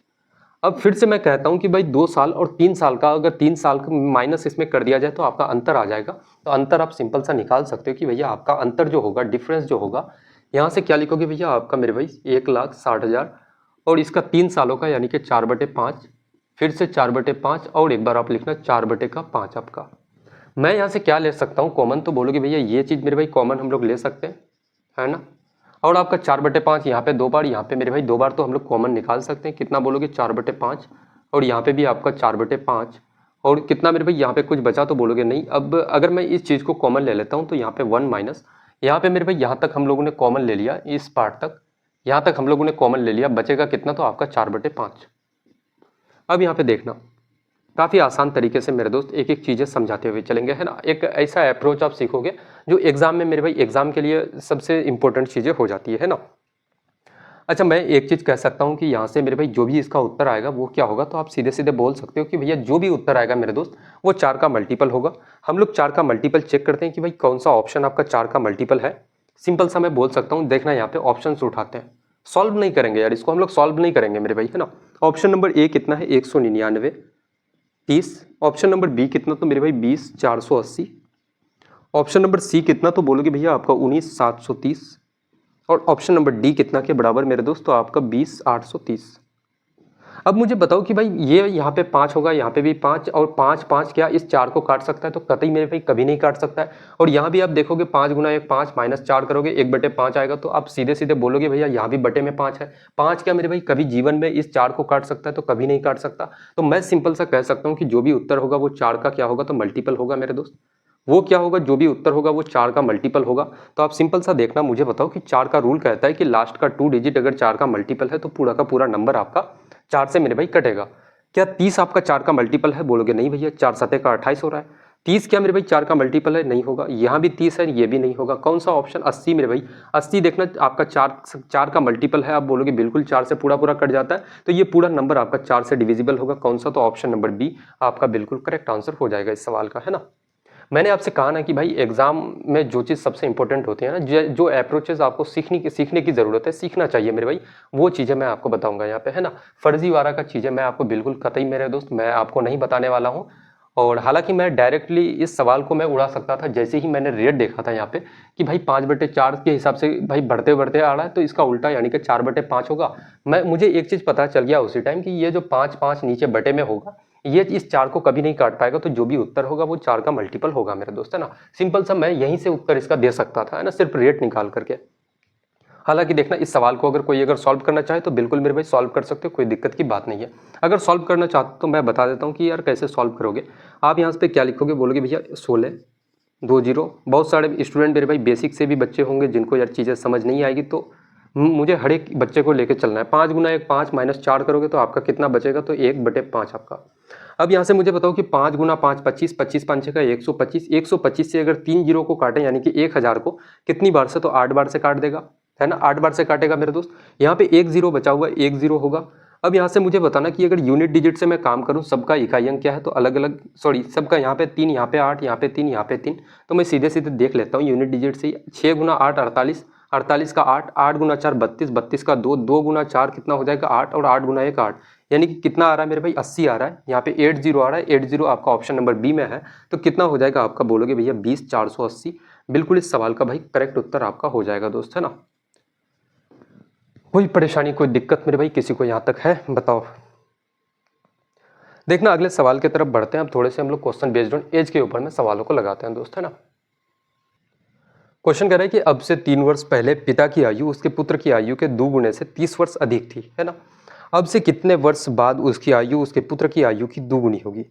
अब फिर से मैं कहता हूं कि भाई 2 साल और 3 साल का, अगर 3 साल का माइनस इसमें कर दिया जाए तो आपका अंतर आ जाएगा। तो अंतर आप सिंपल सा निकाल सकते हो कि भैया आपका अंतर जो होगा, डिफरेंस जो होगा, यहाँ से क्या लिखोगे भैया आपका मेरे भाई 1,60,000 और इसका 3 सालों का यानी कि 4/5, फिर से 4/5 और एक बार आप लिखना 4/5 आपका। मैं यहाँ से क्या ले सकता हूँ कॉमन, तो बोलोगे भैया ये चीज़ मेरे भाई कॉमन हम लोग ले सकते हैं, है ना। और आपका 4/5 यहाँ पे 2 बार, यहाँ पे मेरे भाई 2 बार तो हम लोग कॉमन निकाल सकते हैं। कितना बोलोगे 4/5 और यहाँ पे भी आपका 4/5 और कितना मेरे भाई यहाँ पे कुछ बचा तो बोलोगे नहीं। अब अगर मैं इस चीज़ को कॉमन ले लेता हूँ तो यहाँ पे 1 माइनस, यहाँ पे मेरे भाई यहाँ तक हम लोगों ने कॉमन ले लिया, इस पार्ट तक यहाँ तक हम लोगों ने कॉमन ले लिया, बचेगा कितना तो आपका 4/5। अब यहाँ पे देखना काफ़ी आसान तरीके से मेरे दोस्त एक एक चीज़ें समझाते हुए चलेंगे, है ना। एक ऐसा अप्रोच आप सीखोगे जो एग्जाम में मेरे भाई एग्जाम के लिए सबसे इंपॉर्टेंट चीज़ें हो जाती है ना। अच्छा, मैं एक चीज़ कह सकता हूँ कि यहाँ से मेरे भाई जो भी इसका उत्तर आएगा वो क्या होगा, तो आप सीधे सीधे बोल सकते हो कि भैया जो भी उत्तर आएगा मेरे दोस्त वो 4 का मल्टीपल होगा। हम लोग 4 का मल्टीपल चेक करते हैं कि भाई कौन सा ऑप्शन आपका 4 का मल्टीपल है। सिंपल सा मैं बोल सकता हूँ, देखना यहाँ पे ऑप्शन उठाते हैं, सॉल्व नहीं करेंगे यार, इसको हम लोग सॉल्व नहीं करेंगे मेरे भाई, है ना। ऑप्शन नंबर ए कितना है 199 30, ऑप्शन नंबर बी कितना तो मेरे भाई 20 480, ऑप्शन नंबर सी कितना तो बोलोगे भैया आपका 19 730 और ऑप्शन नंबर डी कितना के बराबर मेरे दोस्त तो आपका 20 830। अब मुझे बताओ कि भाई ये यहाँ पे 5 होगा, यहाँ पे भी 5 और 5 5 क्या इस 4 को काट सकता है, तो कतई मेरे भाई कभी नहीं काट सकता है। और यहाँ भी आप देखोगे 5 गुना 1 5 माइनस 4 करोगे 1/5 आएगा, तो आप सीधे सीधे बोलोगे भैया यहाँ भी बटे में 5 है। 5 क्या मेरे भाई कभी जीवन में इस 4 को काट सकता है, तो कभी नहीं काट सकता। तो मैं सिंपल सा कह सकता हूँ कि जो भी उत्तर होगा वो 4 का क्या होगा तो मल्टीपल होगा मेरे दोस्त। वो क्या होगा, जो भी उत्तर होगा वो 4 का मल्टीपल होगा। तो आप सिंपल सा देखना, मुझे बताओ कि 4 का रूल कहता है कि लास्ट का 2 डिजिट अगर 4 का मल्टीपल है तो पूरा का पूरा नंबर आपका 4 से मेरे भाई कटेगा। क्या 30 आपका 4 का मल्टीपल है, बोलोगे नहीं भैया 4 7 का 28 हो रहा है। 30 क्या मेरे भाई 4 का मल्टीपल है, नहीं होगा। यहाँ भी 30 है, ये भी नहीं होगा। कौन सा ऑप्शन 80 मेरे भाई, 80 देखना आपका 4 का मल्टीपल है, आप बोलोगे बिल्कुल 4 से पूरा पूरा कट जाता है, तो ये पूरा नंबर आपका 4 से डिविजिबल होगा। कौन सा, तो ऑप्शन नंबर बी आपका बिल्कुल करेक्ट आंसर हो जाएगा इस सवाल का, है ना। मैंने आपसे कहा ना कि भाई एग्जाम में जो चीज़ सबसे इंपॉर्टेंट होती है ना, जो अप्रोचेस आपको सीखने की ज़रूरत है, सीखना चाहिए मेरे भाई, वो चीज़ें मैं आपको बताऊंगा यहाँ पे, है ना। फर्जीवाड़ा का चीज़ें मैं आपको बिल्कुल कतई मेरे दोस्त मैं आपको नहीं बताने वाला हूँ। और हालांकि मैं डायरेक्टली इस सवाल को मैं उड़ा सकता था, जैसे ही मैंने रेट देखा था यहाँ पे कि भाई 5/4 के हिसाब से भाई बढ़ते बढ़ते आ रहा है, तो इसका उल्टा यानी कि 4/5 होगा। मुझे एक चीज़ पता चल गया उसी टाइम कि ये जो 5 5 नीचे बटे में होगा, ये इस 4 को कभी नहीं काट पाएगा, तो जो भी उत्तर होगा वो 4 का मल्टीपल होगा मेरे दोस्त, है ना। सिंपल सा मैं यहीं से उत्तर इसका दे सकता था, है ना, सिर्फ रेट निकाल करके। हालांकि देखना इस सवाल को अगर कोई सॉल्व करना चाहे तो बिल्कुल मेरे भाई सॉल्व कर सकते हो, कोई दिक्कत की बात नहीं है। अगर सॉल्व करना चाहते हो तो मैं बता देता हूँ कि यार कैसे सॉल्व करोगे। आप यहाँ पे क्या लिखोगे, बोलोगे भैया 16 2 0। बहुत सारे स्टूडेंट मेरे भाई बेसिक से भी बच्चे होंगे जिनको यार चीज़ें समझ नहीं आएगी, तो मुझे हर एक बच्चे को लेकर चलना है। 5 गुना 1 5 माइनस 4 करोगे तो आपका कितना बचेगा, तो 1/5 आपका। अब यहाँ से मुझे बताओ कि 5 गुना 5 25, 25 5 का 125, 125 से अगर 3 जीरो को काटें यानी कि 1000 को कितनी बार से, तो 8 बार से काट देगा, है ना, 8 बार से काटेगा मेरे दोस्त। यहाँ पे 1 जीरो बचा हुआ है, 1 जीरो होगा। अब यहाँ से मुझे बताना कि अगर यूनिट डिजिट से मैं काम करूँ, सबका इकाई अंक क्या है, तो अलग अलग सबका यहाँ पे 3, यहाँ पे 8, यहाँ पे 3, यहाँ पे 3, तो मैं सीधे सीधे देख लेता हूँ यूनिट डिजिट से। 6 गुना 8 48, 48 का 8, 8 गुना 4 32, 32 का 2, 2 गुना 4 कितना हो जाएगा 8 और 8 गुना 1 8, यानी कि कितना आ रहा है मेरे भाई 80 आ रहा है। यहाँ पे 80 आ रहा है, 80 आपका ऑप्शन नंबर बी में है, तो कितना हो जाएगा आपका, बोलोगे भैया 20 480। बिल्कुल इस सवाल का भाई करेक्ट उत्तर आपका हो जाएगा दोस्त, है ना। कोई परेशानी कोई दिक्कत मेरे भाई किसी को यहाँ तक है, बताओ। देखना अगले सवाल की तरफ बढ़ते हैं। अब थोड़े से हम लोग क्वेश्चन बेस्ड ऑन एज के ऊपर में सवालों को लगाते हैं दोस्त, है ना। क्वेश्चन कह रहा है कि अब से 3 वर्ष पहले पिता की आयु उसके पुत्र की आयु के 2 गुने से 30 वर्ष अधिक थी, है ना। अब से कितने वर्ष बाद उसकी आयु उसके पुत्र की आयु की 2 गुनी होगी।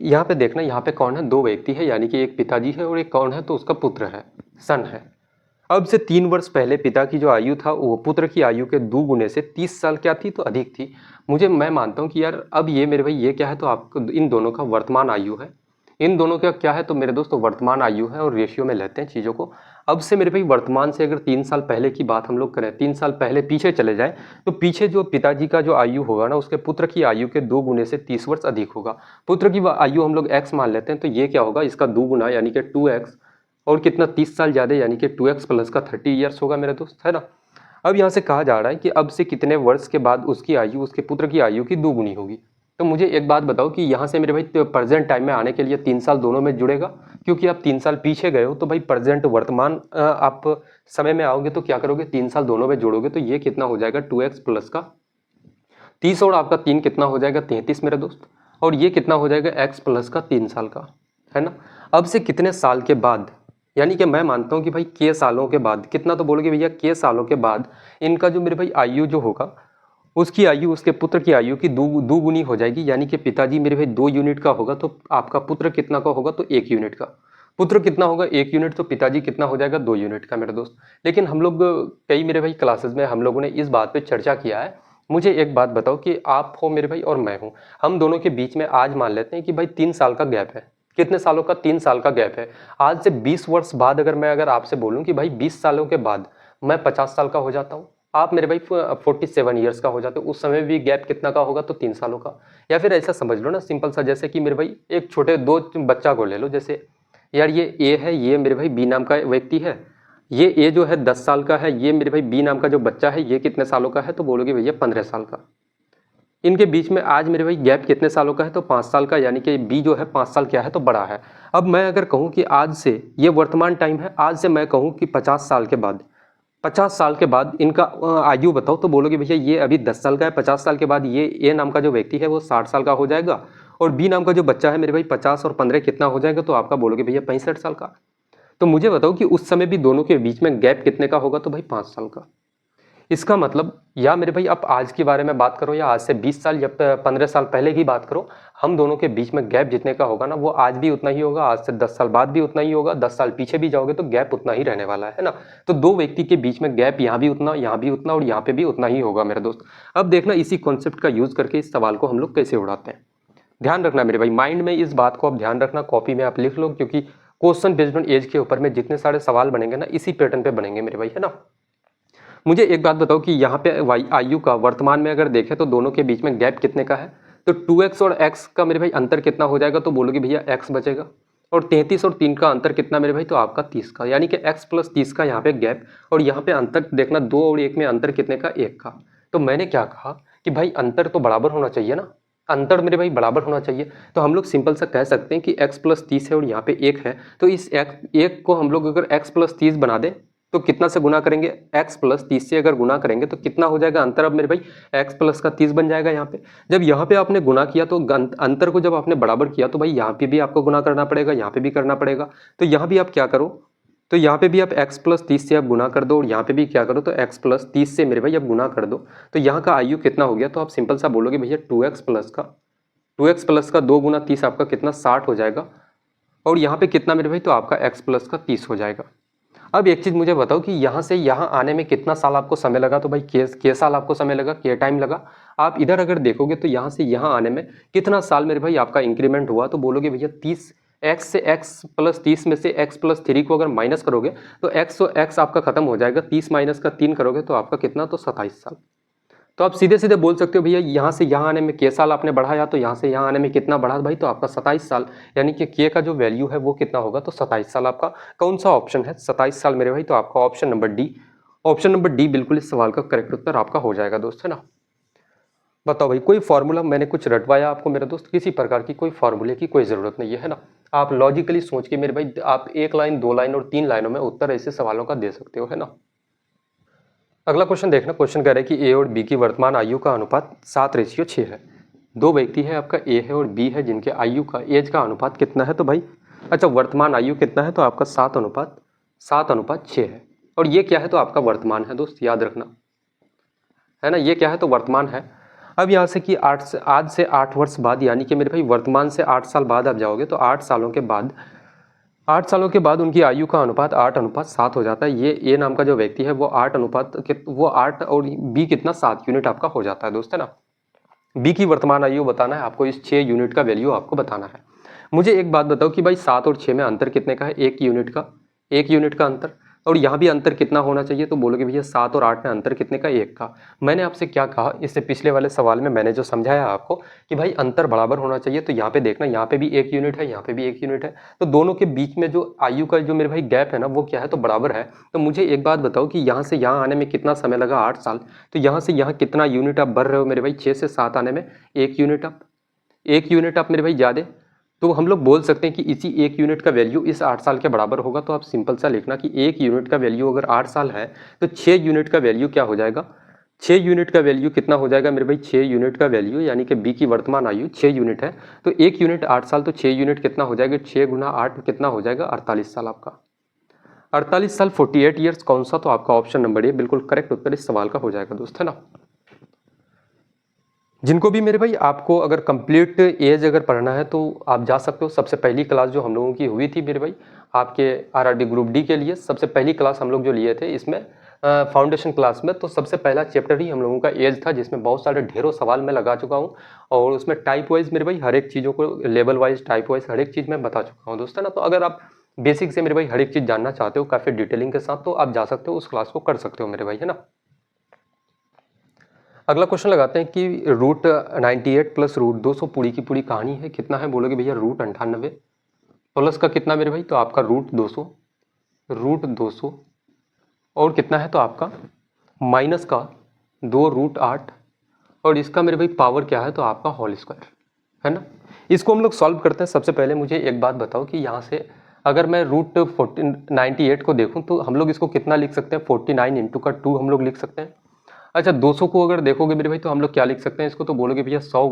यहाँ पे देखना, यहाँ पे कौन है, 2 व्यक्ति है, यानी कि एक पिताजी है और एक कौन है, तो उसका पुत्र है, सन है। अब से 3 वर्ष पहले पिता की जो आयु था वो पुत्र की आयु के 2 गुने से 30 साल क्या थी, तो अधिक थी। मैं मानता हूँ कि यार अब ये मेरे भाई ये क्या है, तो आपको इन दोनों का वर्तमान आयु है। इन दोनों का क्या है, तो मेरे दोस्तों वर्तमान आयु है, और रेशियो में लेते हैं चीज़ों को। अब से मेरे भाई वर्तमान से अगर 3 साल पहले की बात हम लोग करें, 3 साल पहले पीछे चले जाएं, तो पीछे जो पिताजी का जो आयु होगा ना, उसके पुत्र की आयु के 2 गुने से 30 वर्ष अधिक होगा। पुत्र की आयु हम लोग x मान लेते हैं, तो ये क्या होगा, इसका 2 गुना यानी कि 2x, और कितना 30 साल ज़्यादा यानी कि 2x प्लस का 30 ईयर्स होगा मेरे दोस्त, है ना। अब यहाँ से कहा जा रहा है कि अब से कितने वर्ष के बाद उसकी आयु उसके पुत्र की आयु की 2 गुनी होगी। तो मुझे एक बात बताओ कि यहाँ से मेरे भाई प्रेजेंट टाइम में आने के लिए 3 साल दोनों में जुड़ेगा, क्योंकि आप 3 साल पीछे गए हो, तो भाई प्रेजेंट वर्तमान आप समय में आओगे तो क्या करोगे, 3 साल दोनों में जोड़ोगे, तो ये कितना हो जाएगा 2x प्लस का 30, और आपका 3 कितना हो जाएगा 33 मेरे दोस्त, और ये कितना हो जाएगा x प्लस का 3 साल का, है ना। अब से कितने साल के बाद, यानी कि मैं मानता हूँ कि भाई के सालों के बाद, कितना तो बोलोगे भैया, के सालों के बाद इनका जो मेरे भाई आयु जो होगा, उसकी आयु उसके पुत्र की आयु की दो गुनी हो जाएगी। यानी कि पिताजी मेरे भाई 2 यूनिट का होगा, तो आपका पुत्र कितना का होगा, तो 1 यूनिट का। पुत्र कितना होगा 1 यूनिट, तो पिताजी कितना हो जाएगा 2 यूनिट का मेरे दोस्त। लेकिन हम लोग कई मेरे भाई क्लासेस में हम लोगों ने इस बात पे चर्चा किया है। मुझे एक बात बताओ कि आप हो मेरे भाई और मैं हूँ, हम दोनों के बीच में आज मान लेते हैं कि भाई 3 साल का गैप है। कितने सालों का, 3 साल का गैप है। आज से 20 वर्ष बाद अगर आपसे बोलूँ कि भाई 20 सालों के बाद मैं 50 साल का हो जाता हूँ, आप मेरे भाई 47 ईयर्स का हो जाते हो, उस समय भी गैप कितना का होगा, तो 3 सालों का। या फिर ऐसा समझ लो ना सिंपल सा, जैसे कि मेरे भाई एक छोटे 2 बच्चा को ले लो, जैसे यार ये ए है, ये मेरे भाई बी नाम का व्यक्ति है, ये ए जो है 10 साल का है, ये मेरे भाई बी नाम का जो बच्चा है ये कितने सालों का है, तो बोलोगे भैया 15 साल का। इनके बीच में आज मेरे भाई गैप कितने सालों का है, तो 5 साल का, यानी कि बी जो है 5 साल क्या है, तो बड़ा है। अब मैं अगर कहूँ कि आज से, ये वर्तमान टाइम है, आज से मैं कहूँ कि 50 साल के बाद, 50 साल के बाद इनका आयु बताओ, तो बोलोगे भैया ये अभी 10 साल का है, 50 साल के बाद ये ए नाम का जो व्यक्ति है वो 60 साल का हो जाएगा, और बी नाम का जो बच्चा है मेरे भाई 50 और 15 कितना हो जाएगा, तो आपका बोलोगे भैया 65 साल का। तो मुझे बताओ कि उस समय भी दोनों के बीच में गैप कितने का होगा, तो भाई 5 साल का। इसका मतलब, या मेरे भाई आप आज के बारे में बात करो या आज से 20 साल या 15 साल पहले की बात करो, हम दोनों के बीच में गैप जितने का होगा ना, वो आज भी उतना ही होगा, आज से 10 साल बाद भी उतना ही होगा, 10 साल पीछे भी जाओगे तो गैप उतना ही रहने वाला है ना। तो 2 व्यक्ति के बीच में गैप यहाँ भी उतना, यहाँ भी उतना, और यहाँ पे भी उतना ही होगा मेरे दोस्त। अब देखना इसी कॉन्सेप्ट का यूज करके इस सवाल को हम लोग कैसे उड़ाते हैं। ध्यान रखना मेरे भाई, माइंड में इस बात को आप ध्यान रखना, कॉपी में आप लिख लो, क्योंकि क्वेश्चन बेस्ड ऑन एज के ऊपर में जितने सारे सवाल बनेंगे ना, इसी पैटर्न पे बनेंगे मेरे भाई, है ना। मुझे एक बात बताओ कि यहाँ पे आयु का वर्तमान में अगर देखें तो दोनों के बीच में गैप कितने का है, तो 2x और x का मेरे भाई अंतर कितना हो जाएगा, तो बोलोगे भैया x बचेगा, और 33 और 3 का अंतर कितना मेरे भाई, तो आपका 30 का, यानी कि x प्लस 30 का यहाँ पे गैप, और यहाँ पे अंतर देखना 2 और 1 में अंतर कितने का, 1 का। तो मैंने क्या कहा कि भाई अंतर तो बराबर होना चाहिए ना, अंतर मेरे भाई बराबर होना चाहिए। तो हम लोग सिंपल सा कह सकते हैं कि x प्लस 30 है और यहाँ पे 1 है, तो इस 1 को हम लोग अगर x प्लस 30 बना दें तो कितना से गुना करेंगे, x प्लस 30 से अगर गुना करेंगे तो कितना हो जाएगा अंतर, अब मेरे भाई x प्लस का 30 बन जाएगा। यहाँ पे जब यहाँ पे आपने गुना किया तो अंतर को जब आपने बराबर किया तो भाई यहाँ पे भी आपको गुना करना पड़ेगा, यहाँ पे भी करना पड़ेगा। तो यहाँ भी आप क्या करो, तो यहाँ पे भी आप x प्लस 30 से आप गुना कर दो, और यहाँ पे भी क्या करो, तो x प्लस 30 से मेरे भाई आप गुना कर दो। तो यहाँ का आयु कितना हो गया, तो आप सिंपल सा बोलोगे भैया 2x प्लस का 2 गुना 30 आपका कितना 60 हो जाएगा, और यहाँ पे कितना मेरे भाई, तो आपका x प्लस का 30 हो जाएगा। अब एक चीज़ मुझे बताओ कि यहाँ से यहाँ आने में कितना साल आपको समय लगा, तो भाई के साल आपको समय लगा, के टाइम लगा। आप इधर अगर देखोगे तो यहाँ से यहाँ आने में कितना साल मेरे भाई आपका इंक्रीमेंट हुआ, तो बोलोगे भैया 30, x से x प्लस 30 में से x प्लस 3 को अगर माइनस करोगे तो x आपका खत्म हो जाएगा, 30 माइनस का 3 करोगे तो आपका कितना, तो 27 साल। तो आप सीधे सीधे बोल सकते हो भैया यहाँ से यहाँ आने में के साल आपने बढ़ाया, तो यहाँ से यहाँ आने में कितना बढ़ा भाई, तो आपका 27 साल, यानी कि के का जो वैल्यू है वो कितना होगा, तो 27 साल। आपका कौन सा ऑप्शन है, 27 साल मेरे भाई, तो आपका option number D, option number D बिल्कुल इस सवाल का करेक्ट उत्तर आपका हो जाएगा दोस्त, है ना। बताओ भाई, कोई फॉर्मूला मैंने कुछ रटवाया आपको मेरे दोस्त, किसी प्रकार की कोई फॉर्मूले की कोई ज़रूरत नहीं है ना। आप लॉजिकली सोच के मेरे भाई आप 1 लाइन 2 लाइन और 3 लाइनों में उत्तर ऐसे सवालों का दे सकते हो, है ना। अगला क्वेश्चन देखना, क्वेश्चन कह रहा है कि ए और बी की वर्तमान आयु का अनुपात 7:6 है। 2 व्यक्ति है, आपका ए है और बी है, जिनके आयु का एज का अनुपात कितना है, तो भाई अच्छा वर्तमान आयु कितना है, तो आपका 7:6 है। और ये क्या है, तो आपका वर्तमान है दोस्त, याद रखना, है ना। ये क्या है, तो वर्तमान है। अब यहाँ से कि आज से 8 वर्ष बाद, यानी कि मेरे भाई वर्तमान से 8 साल बाद आप जाओगे, तो 8 सालों के बाद उनकी आयु का अनुपात 8:7 हो जाता है। ये ए नाम का जो व्यक्ति है वो 8 और बी कितना 7 यूनिट आपका हो जाता है दोस्त, है ना। बी की वर्तमान आयु बताना है आपको, इस 6 यूनिट का वैल्यू आपको बताना है। मुझे एक बात बताओ कि भाई 7 और 6 में अंतर कितने का है, 1 यूनिट का, 1 यूनिट का अंतर। और यहाँ भी अंतर कितना होना चाहिए, तो बोलोगे भैया 7 और 8 में अंतर कितने का, 1 का। मैंने आपसे क्या कहा, इससे पिछले वाले सवाल में मैंने जो समझाया आपको कि भाई अंतर बराबर होना चाहिए, तो यहाँ पे देखना, यहाँ पे भी 1 यूनिट है, यहाँ पे भी 1 यूनिट है, तो दोनों के बीच में जो आयु का जो मेरे भाई गैप है ना, वो क्या है, तो बराबर है। तो मुझे एक बात बताओ कि यहाँ से यहाँ आने में कितना समय लगा, 8 साल, तो यहाँ से यहाँ कितना यूनिट आप बढ़ रहे हो मेरे भाई, 6 से 7 आने में 1 यूनिट आप, 1 यूनिट आप मेरे भाई ज़्यादा। तो हम लोग बोल सकते हैं कि इसी 1 यूनिट का वैल्यू इस 8 साल के बराबर होगा। तो आप सिंपल सा लिखना कि 1 यूनिट का वैल्यू अगर 8 साल है तो 6 यूनिट का वैल्यू क्या हो जाएगा, 6 यूनिट का वैल्यू कितना हो जाएगा मेरे भाई, 6 यूनिट का वैल्यू यानी कि बी की वर्तमान आयु 6 यूनिट है, तो 1 यूनिट 8 साल, तो 6 यूनिट कितना हो जाएगा, 6 गुना 8 कितना हो जाएगा, 48 साल आपका, 48 साल 48 ईयर्स। कौन सा, तो आपका ऑप्शन नंबर ए बिल्कुल करेक्ट उत्तर इस सवाल का हो जाएगा दोस्त, है ना। जिनको भी मेरे भाई आपको अगर कंप्लीट एज अगर पढ़ना है तो आप जा सकते हो। सबसे पहली क्लास जो हम लोगों की हुई थी मेरे भाई आपके आरआरबी ग्रुप डी के लिए, सबसे पहली क्लास हम लोग जो लिए थे इसमें फाउंडेशन क्लास में, तो सबसे पहला चैप्टर ही हम लोगों का एज था, जिसमें बहुत सारे ढेरों सवाल मैं लगा चुका हूँ, और उसमें टाइप वाइज मेरे भाई हर एक चीज़ों को लेवल वाइज टाइप वाइज हर एक चीज़ मैं बता चुका हूँ दोस्त, है ना। तो अगर आप बेसिक से मेरे भाई हर एक चीज़ जानना चाहते हो काफ़ी डिटेलिंग के साथ, तो आप जा सकते हो, उस क्लास को कर सकते हो मेरे भाई, है ना। अगला क्वेश्चन लगाते हैं कि रूट 98 प्लस रूट 200 पूरी की पूरी कहानी है, कितना है, बोलोगे भैया रूट 98 प्लस का कितना मेरे भाई, तो आपका रूट 200 और कितना है, तो आपका माइनस का 2 रूट 8 और इसका मेरे भाई पावर क्या है, तो आपका होल स्क्वायर, है ना। इसको हम लोग सॉल्व करते हैं। सबसे पहले मुझे एक बात बताओ कि यहाँ से अगर मैं रूट 98 को देखूँ तो हम लोग इसको कितना लिख सकते हैं, 49 इंटू का 2 हम लोग लिख सकते हैं। अच्छा 200 को अगर देखोगे मेरे भाई तो हम लोग क्या लिख सकते हैं इसको, तो बोलोगे भैया 100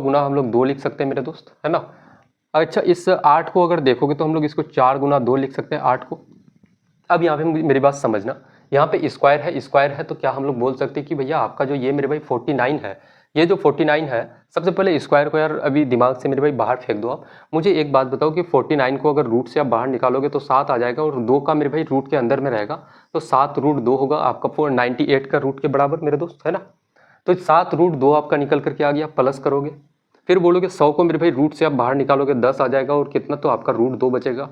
गुना हम लोग 2 लिख सकते हैं मेरे दोस्त, है ना। अच्छा इस 8 को अगर देखोगे तो हम लोग इसको 4 गुना 2 लिख सकते हैं 8 को। अब यहाँ पे मेरी बात समझना, यहाँ पे स्क्वायर है तो क्या हम लोग बोल सकते हैं कि भैया आपका जो ये मेरे भाई 49 है, ये जो 49 है, सबसे पहले स्क्वायर को यार अभी दिमाग से मेरे भाई बाहर फेंक दो आप। मुझे एक बात बताओ कि 49 को अगर रूट से आप बाहर निकालोगे तो 7 आ जाएगा, और 2 का मेरे भाई रूट के अंदर में रहेगा, तो 7 रूट 2 होगा आपका 498 का रूट के बराबर मेरे दोस्त, है ना। तो 7 रूट 2 आपका निकल करके आ गया, प्लस करोगे, फिर बोलोगे 100 को मेरे भाई रूट से आप बाहर निकालोगे 10 आ जाएगा, और कितना, तो आपका रूट 2 बचेगा।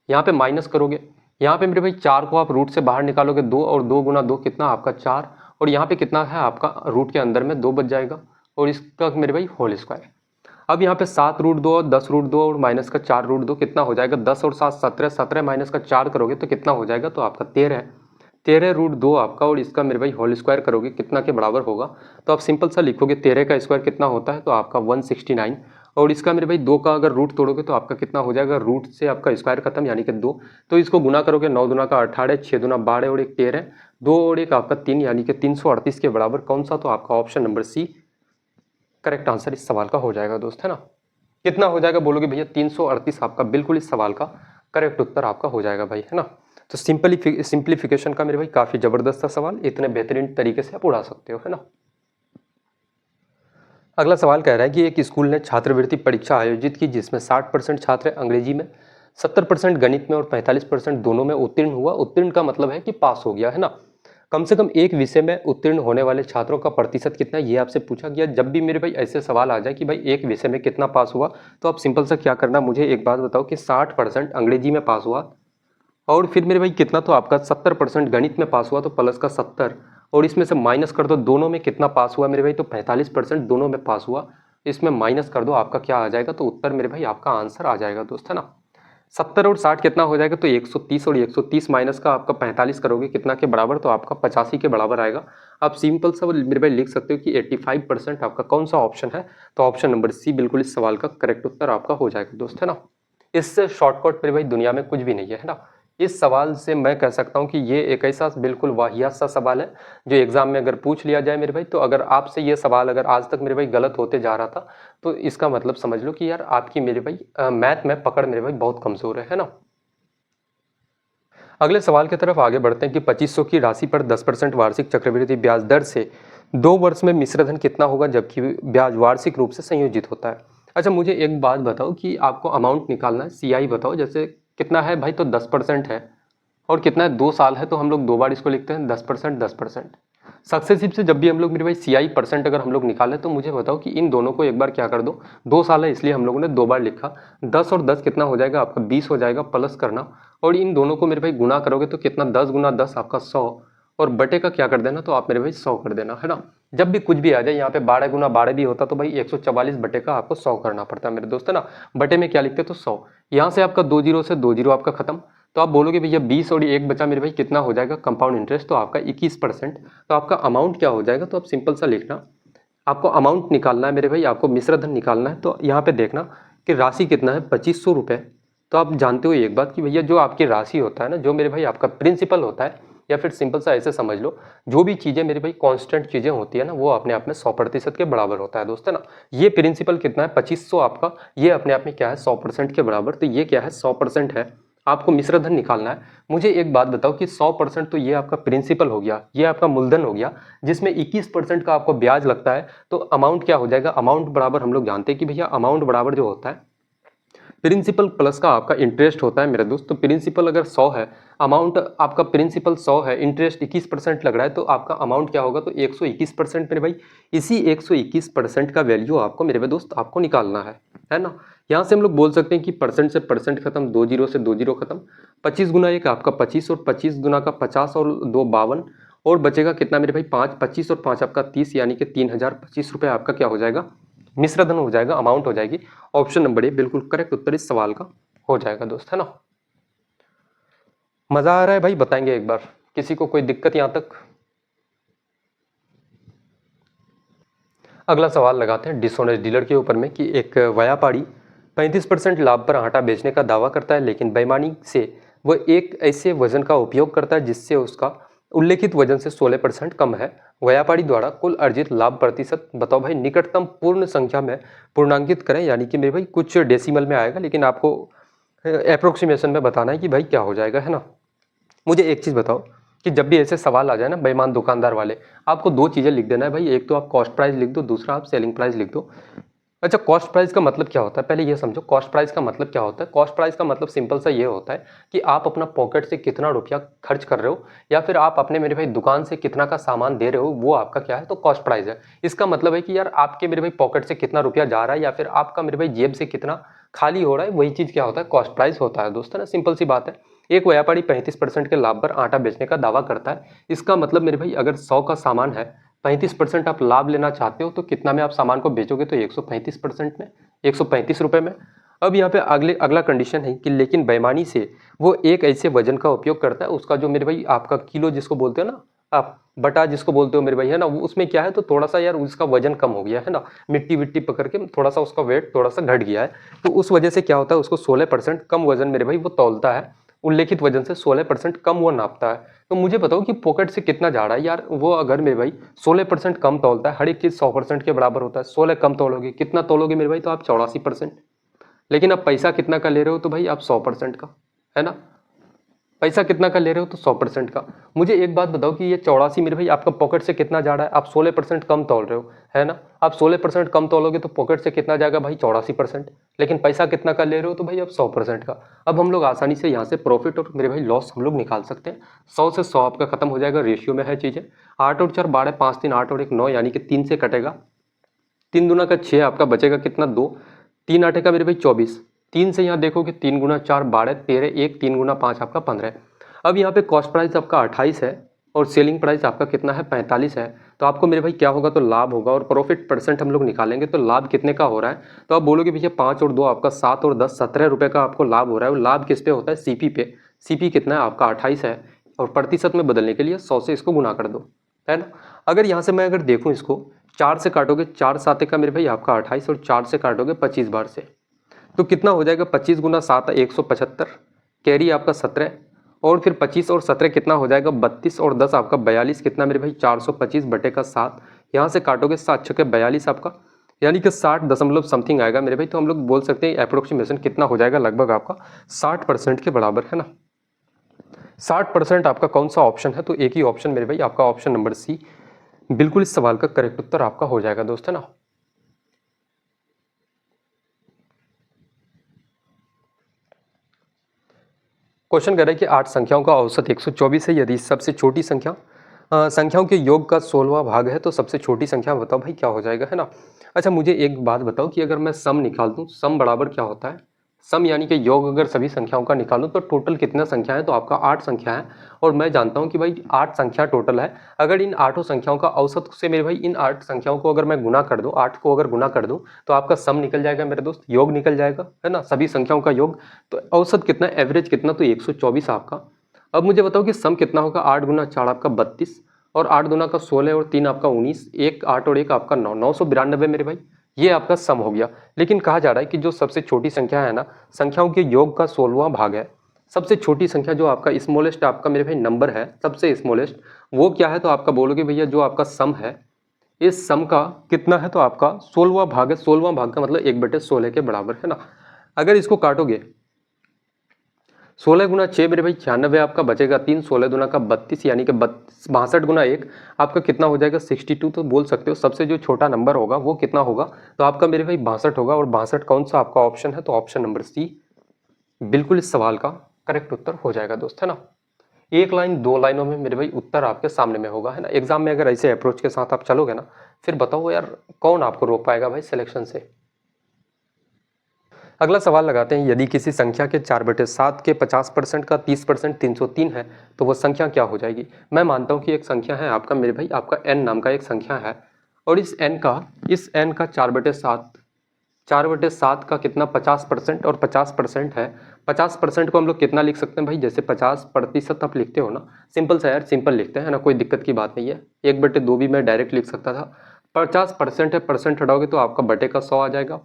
यहाँ पे माइनस करोगे, यहाँ पे मेरे भाई 4 को आप रूट से बाहर निकालोगे 2, और 2 गुना 2 कितना आपका 4, और यहाँ पे कितना है आपका रूट के अंदर में 2 बच जाएगा, और इसका मेरे भाई होल स्क्वायर। अब यहाँ पे 7 रूट 2 और 10 रूट 2 और माइनस का 4 रूट 2 कितना हो जाएगा, 10 और 7 17, 17 माइनस का 4 करोगे तो कितना हो जाएगा, तो आपका 13 रूट 2 आपका, और इसका मेरे भाई होल स्क्वायर करोगे कितना के बराबर होगा, तो आप सिंपल सा लिखोगे 13 का स्क्वायर कितना होता है, तो आपका 169, और इसका मेरे भाई 2 का अगर रूट तोड़ोगे तो आपका कितना हो जाएगा, रूट से आपका स्क्वायर खत्म यानी कि 2, तो इसको गुना करोगे 9 दूना का 18, 6 दूना 12 और 1 13, 2 और 1 आपका 3 यानी कि 338 के बराबर। कौन सा, तो आपका option number C correct answer इस सवाल का हो जाएगा दोस्त, है ना। कितना हो जाएगा, बोलोगे भैया 338 आपका बिल्कुल इस सवाल का करेक्ट उत्तर आपका हो जाएगा भाई, है ना। तो सिंपलीफिकेशन का मेरे भाई काफी जबरदस्त था सवाल, इतने बेहतरीन तरीके से आप उड़ा सकते हो, है ना। अगला सवाल कह रहा है कि एक स्कूल ने छात्रवृत्ति परीक्षा आयोजित की जिसमें 60% छात्र अंग्रेजी में, 70% गणित में और 45% दोनों में उत्तीर्ण हुआ। उत्तीर्ण का मतलब है कि पास हो गया, है ना। कम से कम एक विषय में उत्तीर्ण होने वाले छात्रों का प्रतिशत कितना, ये आपसे पूछा गया। जब भी मेरे भाई ऐसे सवाल आ जाए कि भाई एक विषय में कितना पास हुआ, तो आप सिंपल सा क्या करना, मुझे एक बात बताओ कि 60% अंग्रेजी में पास हुआ, और फिर मेरे भाई कितना, तो आपका 70% गणित में पास हुआ, तो प्लस का 70, और इसमें से माइनस कर दो दोनों में कितना पास हुआ मेरे भाई, तो 45% दोनों में पास हुआ, इसमें माइनस कर दो आपका क्या आ जाएगा, तो उत्तर मेरे भाई आपका आंसर आ जाएगा दोस्त, है ना। 70 और 60 कितना हो जाएगा, तो 130, और 130 माइनस का आपका 45 करोगे कितना के बराबर, तो आपका 85 के बराबर आएगा। आप सिंपल सा मेरे भाई लिख सकते हो कि 85% आपका कौन सा ऑप्शन है, तो ऑप्शन नंबर सी बिल्कुल इस सवाल का करेक्ट उत्तर आपका हो जाएगा दोस्त, है ना। इससे शॉर्टकट मेरे भाई दुनिया में कुछ भी नहीं है ना। इस सवाल से मैं कह सकता हूं कि ये एक ऐसा बिल्कुल वाहियात सा सवाल है जो एग्जाम में अगर पूछ लिया जाए मेरे भाई, तो अगर आपसे ये सवाल अगर आज तक मेरे भाई गलत होते जा रहा था, तो इसका मतलब समझ लो कि यार आपकी मेरे भाई मैथ में पकड़ मेरे भाई बहुत कमजोर है ना। अगले सवाल की तरफ आगे बढ़ते हैं कि 2500 की राशि पर 10% वार्षिक चक्रवृद्धि ब्याज दर से 2 वर्ष में मिश्रधन कितना होगा, जबकि ब्याज वार्षिक रूप से संयोजित होता है। अच्छा मुझे एक बात बताओ कि आपको अमाउंट निकालना है, CI बताओ, जैसे कितना है भाई, तो 10% है, और कितना है 2 साल है, तो हम लोग 2 बार इसको लिखते हैं 10%, 10%। सक्सेसिव से जब भी हम लोग मेरे भाई CI परसेंट अगर हम लोग निकालें तो मुझे बताओ कि इन दोनों को एक बार क्या कर दो, 2 साल है इसलिए हम लोगों ने 2 बार लिखा, 10 और 10 कितना हो जाएगा आपका 20 हो जाएगा, प्लस करना और इन दोनों को मेरे भाई गुना करोगे तो कितना 10 गुना 10 आपका 100 और बटे का क्या कर देना तो आप मेरे भाई 100 कर देना, है ना। जब भी कुछ भी आ जाए यहाँ पे 12 गुना 12 भी होता तो भाई 144 बटे का आपको 100 करना पड़ता है मेरे दोस्त, है ना। बटे में क्या लिखते तो 100, यहाँ से आपका 2 जीरो से 2 जीरो आपका खत्म, तो आप बोलोगे भैया 20 और 1 बचा मेरे भाई कितना हो जाएगा कंपाउंड इंटरेस्ट, तो आपका 21%। तो आपका अमाउंट क्या हो जाएगा, तो आप सिंपल सा लिखना, आपको अमाउंट निकालना है मेरे भाई, आपको मिश्र धन निकालना है, तो यहाँ पे देखना कि राशि कितना है 2500 रुपये। तो आप जानते हो एक बात कि भैया जो आपकी राशि होता है ना, जो मेरे भाई आपका प्रिंसिपल होता है, या फिर सिंपल सा ऐसे समझ लो, जो भी चीज़ें मेरे भाई कांस्टेंट चीज़ें होती है ना, वो अपने आप में 100% के बराबर होता है दोस्त, है ना। ये प्रिंसिपल कितना है 2500 आपका, ये अपने आप में क्या है 100% के बराबर, तो ये क्या है 100% है। आपको मिश्र धन निकालना है। मुझे एक बात बताओ कि 100% तो ये आपका प्रिंसिपल हो गया, ये आपका मूलधन हो गया, जिसमें 21% का आपको ब्याज लगता है, तो अमाउंट क्या हो जाएगा, अमाउंट बराबर हम लोग जानते हैं कि भैया अमाउंट बराबर जो होता है प्रिंसिपल प्लस का आपका इंटरेस्ट होता है मेरे दोस्त। तो प्रिंसिपल अगर 100 है, अमाउंट आपका प्रिंसिपल 100 है, इंटरेस्ट 21% लग रहा है, तो आपका अमाउंट क्या होगा तो 121% मेरे भाई। इसी 121% का वैल्यू आपको मेरे दोस्त आपको निकालना है ना। यहाँ से हम लोग बोल सकते हैं कि परसेंट से परसेंट खत्म, 2 जीरो से 2 जीरो खत्म, 25 गुना 1 आपका 25 और 25 गुना का 50 और 2 52 और बचेगा कितना मेरे भाई 5, 25 और 5 आपका 30, यानी कि 3025 रुपये आपका क्या हो जाएगा मिश्र धन हो जाएगा, अमाउंट हो जाएगी। ऑप्शन नंबर ए बिल्कुल करेक्ट उत्तर इस सवाल का हो जाएगा दोस्त, है ना। मजा आ रहा है भाई, बताएंगे एक बार, किसी को कोई दिक्कत यहां तक। अगला सवाल लगाते हैं डिसऑनेस्ट डीलर के ऊपर में कि एक व्यापारी 35% लाभ पर आटा बेचने का दावा करता है, लेकिन बेईमानी से वह एक ऐसे वजन का उपयोग करता है जिससे उसका उल्लेखित वजन से 16% कम है। व्यापारी द्वारा कुल अर्जित लाभ प्रतिशत बताओ भाई, निकटतम पूर्ण संख्या में पूर्णांकित करें, यानी कि मेरे भाई कुछ डेसिमल में आएगा, लेकिन आपको अप्रोक्सीमेशन में बताना है कि भाई क्या हो जाएगा, है ना। मुझे एक चीज़ बताओ कि जब भी ऐसे सवाल आ जाए ना बेईमान दुकानदार वाले, आपको 2 चीज़ें लिख देना है भाई, एक तो आप कॉस्ट प्राइस लिख दो, दूसरा आप सेलिंग प्राइस लिख दो। अच्छा, कॉस्ट प्राइस का मतलब क्या होता है, पहले ये समझो कॉस्ट प्राइस का मतलब क्या होता है। कॉस्ट प्राइस का मतलब सिंपल सा ये होता है कि आप अपना पॉकेट से कितना रुपया खर्च कर रहे हो, या फिर आप अपने मेरे भाई दुकान से कितना का सामान दे रहे हो, वो आपका क्या है तो कॉस्ट प्राइस है। इसका मतलब है कि यार आपके मेरे भाई पॉकेट से कितना रुपया जा रहा है, या फिर आपका मेरे भाई जेब से कितना खाली हो रहा है, वही चीज़ क्या होता है कॉस्ट प्राइस होता है दोस्तों ना। सिंपल सी बात है। एक व्यापारी 35% के लाभ पर आटा बेचने का दावा करता है, इसका मतलब मेरे भाई अगर 100 का सामान है, 35% आप लाभ लेना चाहते हो, तो कितना में आप सामान को बेचोगे तो 135% में, 135 रुपये में। अब यहाँ पे अगला कंडीशन है कि लेकिन बेईमानी से वो एक ऐसे वजन का उपयोग करता है, उसका जो मेरे भाई आपका किलो जिसको बोलते हो ना आप, बटा जिसको बोलते हो मेरे भाई, है ना, वो उसमें क्या है तो थोड़ा सा यार उसका वजन कम हो गया है ना, मिट्टी विट्टी पकड़ के थोड़ा सा उसका वेट थोड़ा सा घट गया है, तो उस वजह से क्या होता है उसको 16% कम वजन मेरे भाई वो तौलता है, उल्लेखित वजन से 16% कम वो नापता है। तो मुझे बताओ कि पॉकेट से कितना जा रहा है यार, वो अगर मेरे भाई 16% कम तौलता है, हर एक चीज़ 100% के बराबर होता है, 16 कम तौलोगे कितना तौलोगे मेरे भाई, तो आप 84%। लेकिन अब पैसा कितना का ले रहे हो तो भाई आप 100% का, है ना। पैसा कितना का ले रहे हो तो 100% का। मुझे एक बात बताओ कि ये 84 मेरे भाई आपका पॉकेट से कितना जा रहा है, आप 16% कम तौल रहे हो, है ना। आप 16% कम तौलोगे तो पॉकेट से कितना जाएगा भाई 84%, लेकिन पैसा कितना का ले रहे हो तो भाई अब 100% का। अब हम लोग आसानी से यहाँ से प्रॉफिट और मेरे भाई लॉस हम लोग निकाल सकते हैं। 100 से 100 आपका खत्म हो जाएगा, रेशियो में है चीज़ें। 8 और 4 12, 5 3 8 और 1 9, यानी कि 3 से कटेगा, 3 दूना का 6 आपका बचेगा कितना 2, 3 आठे का मेरे भाई 24, 3 से यहाँ देखोगे 3 गुना 4 12 13, 1 3 गुना 5 आपका 15। अब यहाँ पे कॉस्ट प्राइस आपका 28 है और सेलिंग प्राइस आपका कितना है 45 है, तो आपको मेरे भाई क्या होगा तो लाभ होगा, और प्रॉफिट परसेंट हम लोग निकालेंगे तो लाभ कितने का हो रहा है, तो आप बोलोगे भैया 5 और 2 आपका 7 और 10 17 रुपये का आपको लाभ हो रहा है। और लाभ किस पे होता है सीपी पे, सीपी कितना है आपका 28 है, और प्रतिशत में बदलने के लिए 100 से इसको गुना कर दो, है ना। अगर यहाँ से मैं अगर देखूँ इसको 4 से काटोगे, 4 7 का मेरे भाई आपका 28, और 4 से काटोगे 25 बार से, तो कितना हो जाएगा 25 गुना 7 175, कैरी आपका 17, और फिर 25 और 17 कितना हो जाएगा 32, और 10 आपका 42, कितना मेरे भाई 425 बटे का 7, यहाँ से काटोगे 7 छके 42 आपका, यानी कि 60 दशमलव समथिंग आएगा मेरे भाई। तो हम लोग बोल सकते हैं अप्रोक्सीमेशन कितना हो जाएगा लगभग आपका 60% के बराबर, है ना। 60% आपका कौन सा ऑप्शन है, तो एक ही ऑप्शन मेरे भाई आपका ऑप्शन नंबर सी बिल्कुल इस सवाल का करेक्ट उत्तर आपका हो जाएगा दोस्त, है ना। क्वेश्चन कह रहा है कि 8 संख्याओं का औसत 124 है, यदि सबसे छोटी संख्या संख्याओं के योग का 16वां भाग है, तो सबसे छोटी संख्या बताओ भाई क्या हो जाएगा, है ना। अच्छा मुझे एक बात बताओ कि अगर मैं सम निकाल दूं, सम बराबर क्या होता है, सम यानी कि योग अगर सभी संख्याओं का निकालूं तो टोटल कितना संख्या है, तो आपका 8 संख्या है। और मैं जानता हूं कि भाई 8 संख्या टोटल है। अगर इन 8 संख्याओं का औसत से मेरे भाई इन 8 संख्याओं को अगर मैं गुना कर दूं, 8 को अगर गुना कर दूं तो आपका सम निकल जाएगा मेरे दोस्त, योग निकल जाएगा, है ना, सभी संख्याओं का योग। तो औसत कितना, एवरेज कितना, तो 124 आपका। अब मुझे बताओ कि सम कितना होगा, 8 गुना 4 आपका 32, और 8 दुना का 16 और 3 आपका 19, एक 8 और एक आपका 9, 992 मेरे भाई, ये आपका सम हो गया। लेकिन कहा जा रहा है कि जो सबसे छोटी संख्या है ना, संख्याओं के योग का 16वां भाग है, सबसे छोटी संख्या जो आपका स्मॉलेस्ट आपका मेरे भाई नंबर है, सबसे स्मॉलेस्ट, वो क्या है, तो आपका बोलोगे भैया जो आपका सम है, इस सम का कितना है, तो आपका 16वां भाग है। 16वां भाग का मतलब 1/16 के बराबर, है ना। अगर इसको काटोगे 16 गुना 6 मेरे भाई 96 आपका बचेगा 3, 16 दुना का 32 यानी कि 62 गुना 1 आपका कितना हो जाएगा 62। तो बोल सकते हो सबसे जो छोटा नंबर होगा वो कितना होगा, तो आपका मेरे भाई 62 होगा। और 62 कौन सा आपका ऑप्शन है, तो ऑप्शन नंबर सी बिल्कुल इस सवाल का करेक्ट उत्तर हो जाएगा दोस्त, है ना। एक लाइन 2 लाइनों में मेरे भाई उत्तर आपके सामने में होगा, है ना। एग्जाम में अगर ऐसे अप्रोच के साथ आप चलोगे ना, फिर बताओ यार कौन आपको रोक पाएगा भाई सिलेक्शन से। अगला सवाल लगाते हैं, यदि किसी संख्या के 4/7 के 50% का 30% 303 है तो वो संख्या क्या हो जाएगी। मैं मानता हूं कि एक संख्या है आपका मेरे भाई, आपका n नाम का एक संख्या है, और इस n का 4/7 का कितना 50% और 50% है। 50% को हम लोग कितना लिख सकते हैं भाई, जैसे 50% आप लिखते हो ना, सिंपल सा यार, सिंपल लिखते हैं, है ना, कोई दिक्कत की बात नहीं है। 1/2 भी मैं डायरेक्ट लिख सकता था। 50% है, परसेंट हटाओगे तो आपका बटे का 100 आ जाएगा।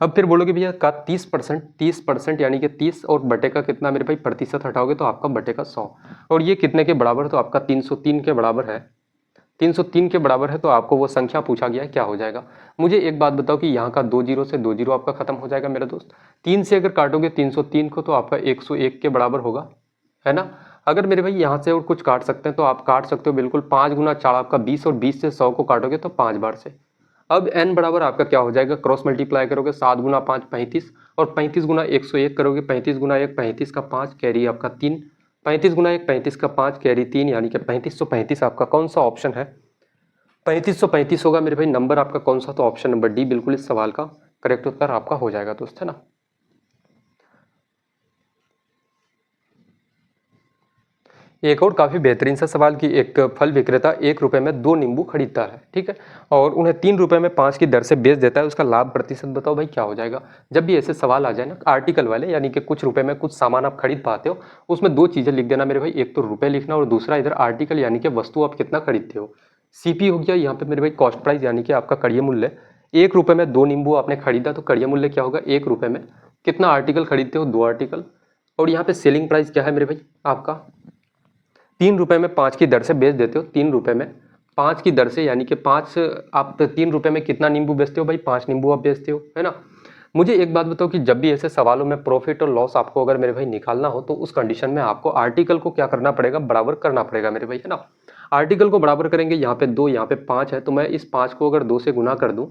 अब फिर बोलोगे भैया का 30% यानी कि 30 और बटे का कितना मेरे भाई प्रतिशत हटाओगे तो आपका बटे का 100, और ये कितने के बराबर, तो आपका 303 के बराबर है। 303 के बराबर है, तो आपको वो संख्या पूछा गया है क्या हो जाएगा। मुझे एक बात बताओ कि यहाँ का 2 जीरो से 2 जीरो आपका खत्म हो जाएगा मेरे दोस्त। 3 से अगर काटोगे 303 को तो आपका 101 के बराबर होगा, है ना। अगर मेरे भाई यहाँ से और कुछ काट सकते हैं तो आप काट सकते हो बिल्कुल। 5 गुना 4 आपका 20, और 20 से 100 को काटोगे तो 5 बार से। अब n बराबर आपका क्या हो जाएगा, क्रॉस मल्टीप्लाई करोगे, 7 गुना 5 35, और 35 गुना 101 करोगे, 35 गुना 1 35 का 5 कैरी आपका 3, 35 गुना 1 35 का 5 कैरी 3 यानी कि 3535 आपका कौन सा ऑप्शन है, 3535 होगा मेरे भाई नंबर आपका कौन सा, तो ऑप्शन नंबर डी बिल्कुल इस सवाल का करेक्ट उत्तर आपका हो जाएगा दोस्त, है ना। एक और काफ़ी बेहतरीन सा सवाल कि एक फल विक्रेता 1 रुपये में 2 नींबू खरीदता है, ठीक है, और उन्हें 3 रुपये में 5 की दर से बेच देता है, उसका लाभ प्रतिशत बताओ भाई क्या हो जाएगा। जब भी ऐसे सवाल आ जाए ना आर्टिकल वाले, यानी कि कुछ रुपए में कुछ सामान आप खरीद पाते हो, उसमें 2 चीज़ें लिख देना मेरे भाई, एक तो रुपये लिखना और दूसरा इधर आर्टिकल यानी कि वस्तु आप कितना खरीदते हो। सीपी हो गया यहाँ पे मेरे भाई कॉस्ट प्राइस यानी कि आपका कड़िय मूल्य। 1 रुपये में 2 नींबू आपने खरीदा तो कड़िय मूल्य क्या होगा, 1 रुपये में कितना आर्टिकल खरीदते हो, 2 आर्टिकल। और यहाँ पे सेलिंग प्राइस क्या है मेरे भाई आपका, 3 रुपये में 5 की दर से बेच देते हो, 3 रुपये में 5 की दर से, यानी कि 5 आप 3 रुपये में कितना नींबू बेचते हो भाई, 5 नींबू आप बेचते हो, है ना। मुझे एक बात बताओ कि जब भी ऐसे सवालों में प्रॉफिट और लॉस आपको अगर मेरे भाई निकालना हो तो उस कंडीशन में आपको आर्टिकल को क्या करना पड़ेगा, बराबर करना पड़ेगा मेरे भाई, है ना। आर्टिकल को बराबर करेंगे, यहाँ पे 2 यहाँ पे 5 है, तो मैं इस 5 को अगर 2 से गुना कर दूँ,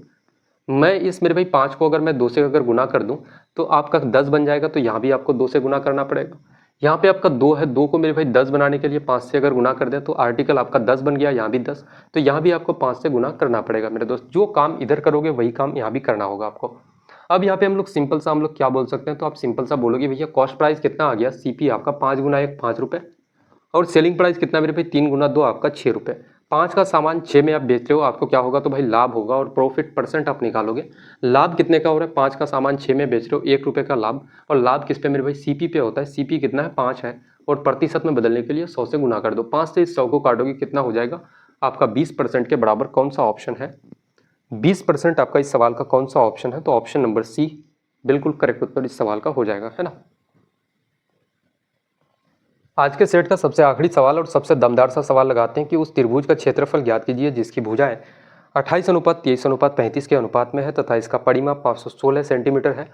मैं इस मेरे भाई 5 को अगर मैं 2 से अगर गुना कर दूं तो आपका 10 बन जाएगा, तो यहाँ भी आपको 2 से गुना करना पड़ेगा। यहाँ पे आपका 2 है, 2 को मेरे भाई 10 बनाने के लिए 5 से अगर गुना कर दें तो आर्टिकल आपका 10 बन गया, यहाँ भी 10, तो यहाँ भी आपको 5 से गुना करना पड़ेगा मेरे दोस्त। जो काम इधर करोगे वही काम यहाँ भी करना होगा आपको। अब यहाँ पे हम लोग सिंपल सा हम लोग क्या बोल सकते हैं, तो आप सिंपल सा बोलोगे भैया कॉस्ट प्राइस कितना आ गया, सीपी आपका 5 गुना 1 5 रुपये, और सेलिंग प्राइस कितना मेरे भाई 3 गुना 2 आपका 6 रुपये। 5 का सामान 6 में आप बेच रहे हो, आपको क्या होगा, तो भाई लाभ होगा, और प्रॉफिट परसेंट आप निकालोगे। लाभ कितने का हो रहा है, 5 का सामान 6 में बेच रहे हो, 1 रुपये का लाभ, और लाभ किस पे मेरे भाई, सीपी पे होता है। सीपी कितना है, 5 है, और प्रतिशत में बदलने के लिए 100 से गुना कर दो। 5 से इस 100 को काटोगे कितना हो जाएगा आपका 20% के बराबर। कौन सा ऑप्शन है, 20% आपका इस सवाल का कौन सा ऑप्शन है, तो ऑप्शन नंबर सी बिल्कुल करेक्ट उत्तर इस सवाल का हो जाएगा, है ना। आज के सेट का सबसे आखिरी सवाल और सबसे दमदार सा सवाल लगाते हैं कि उस त्रिभुज का क्षेत्रफल ज्ञात कीजिए जिसकी भुजाएं 28:23:35 के अनुपात में है तथा इसका परिमाप 516 सेंटीमीटर है।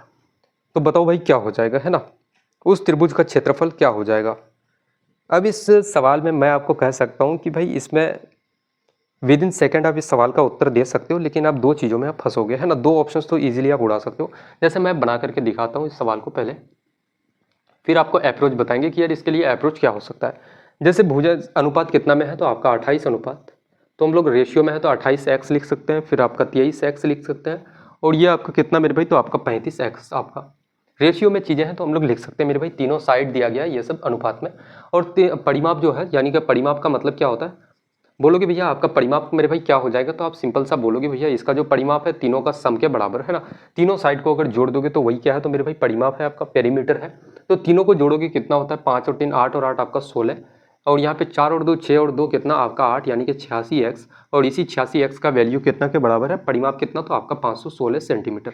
तो बताओ भाई क्या हो जाएगा, है ना। उस त्रिभुज का क्षेत्रफल क्या हो जाएगा। अब इस सवाल में मैं आपको कह सकता हूँ कि भाई इसमें विद इन सेकेंड आप इस सवाल का उत्तर दे सकते हो, लेकिन आप 2 चीज़ों में आप फंसोगे, है ना। 2 ऑप्शंस तो ईजिली आप उड़ा सकते हो। जैसे मैं बना करके दिखाता हूँ इस सवाल को पहले, फिर आपको अप्रोच बताएंगे कि यार इसके लिए अप्रोच क्या हो सकता है। जैसे भुजन अनुपात कितना में है तो आपका 28 अनुपात, तो हम लोग रेशियो में है तो 28x लिख सकते हैं, फिर आपका 23x लिख सकते हैं, और ये आपका कितना मेरे भाई तो आपका 35x आपका रेशियो में चीज़ें हैं तो हम लोग लिख सकते हैं मेरे भाई। तीनों साइड दिया गया है ये सब अनुपात में। और परिमाप जो है यानी कि परिमाप का मतलब क्या होता है, बोलोगे भैया आपका परिमाप मेरे भाई क्या हो जाएगा, तो आप सिंपल सा बोलोगे भैया इसका जो परिमाप है तीनों का सम के बराबर है ना। तीनों साइड को अगर जोड़ दोगे तो वही क्या है तो मेरे भाई परिमाप है, आपका पेरीमीटर है। तो तीनों को जोड़ोगे कितना होता है 5 और 3 8 और 8 आपका 16, और यहाँ पे 4 और 2 6 और 2 कितना आपका 8 यानी कि 86x, और इसी 86x का वैल्यू कितना के बराबर है, परिमाप कितना तो आपका 516 सेंटीमीटर।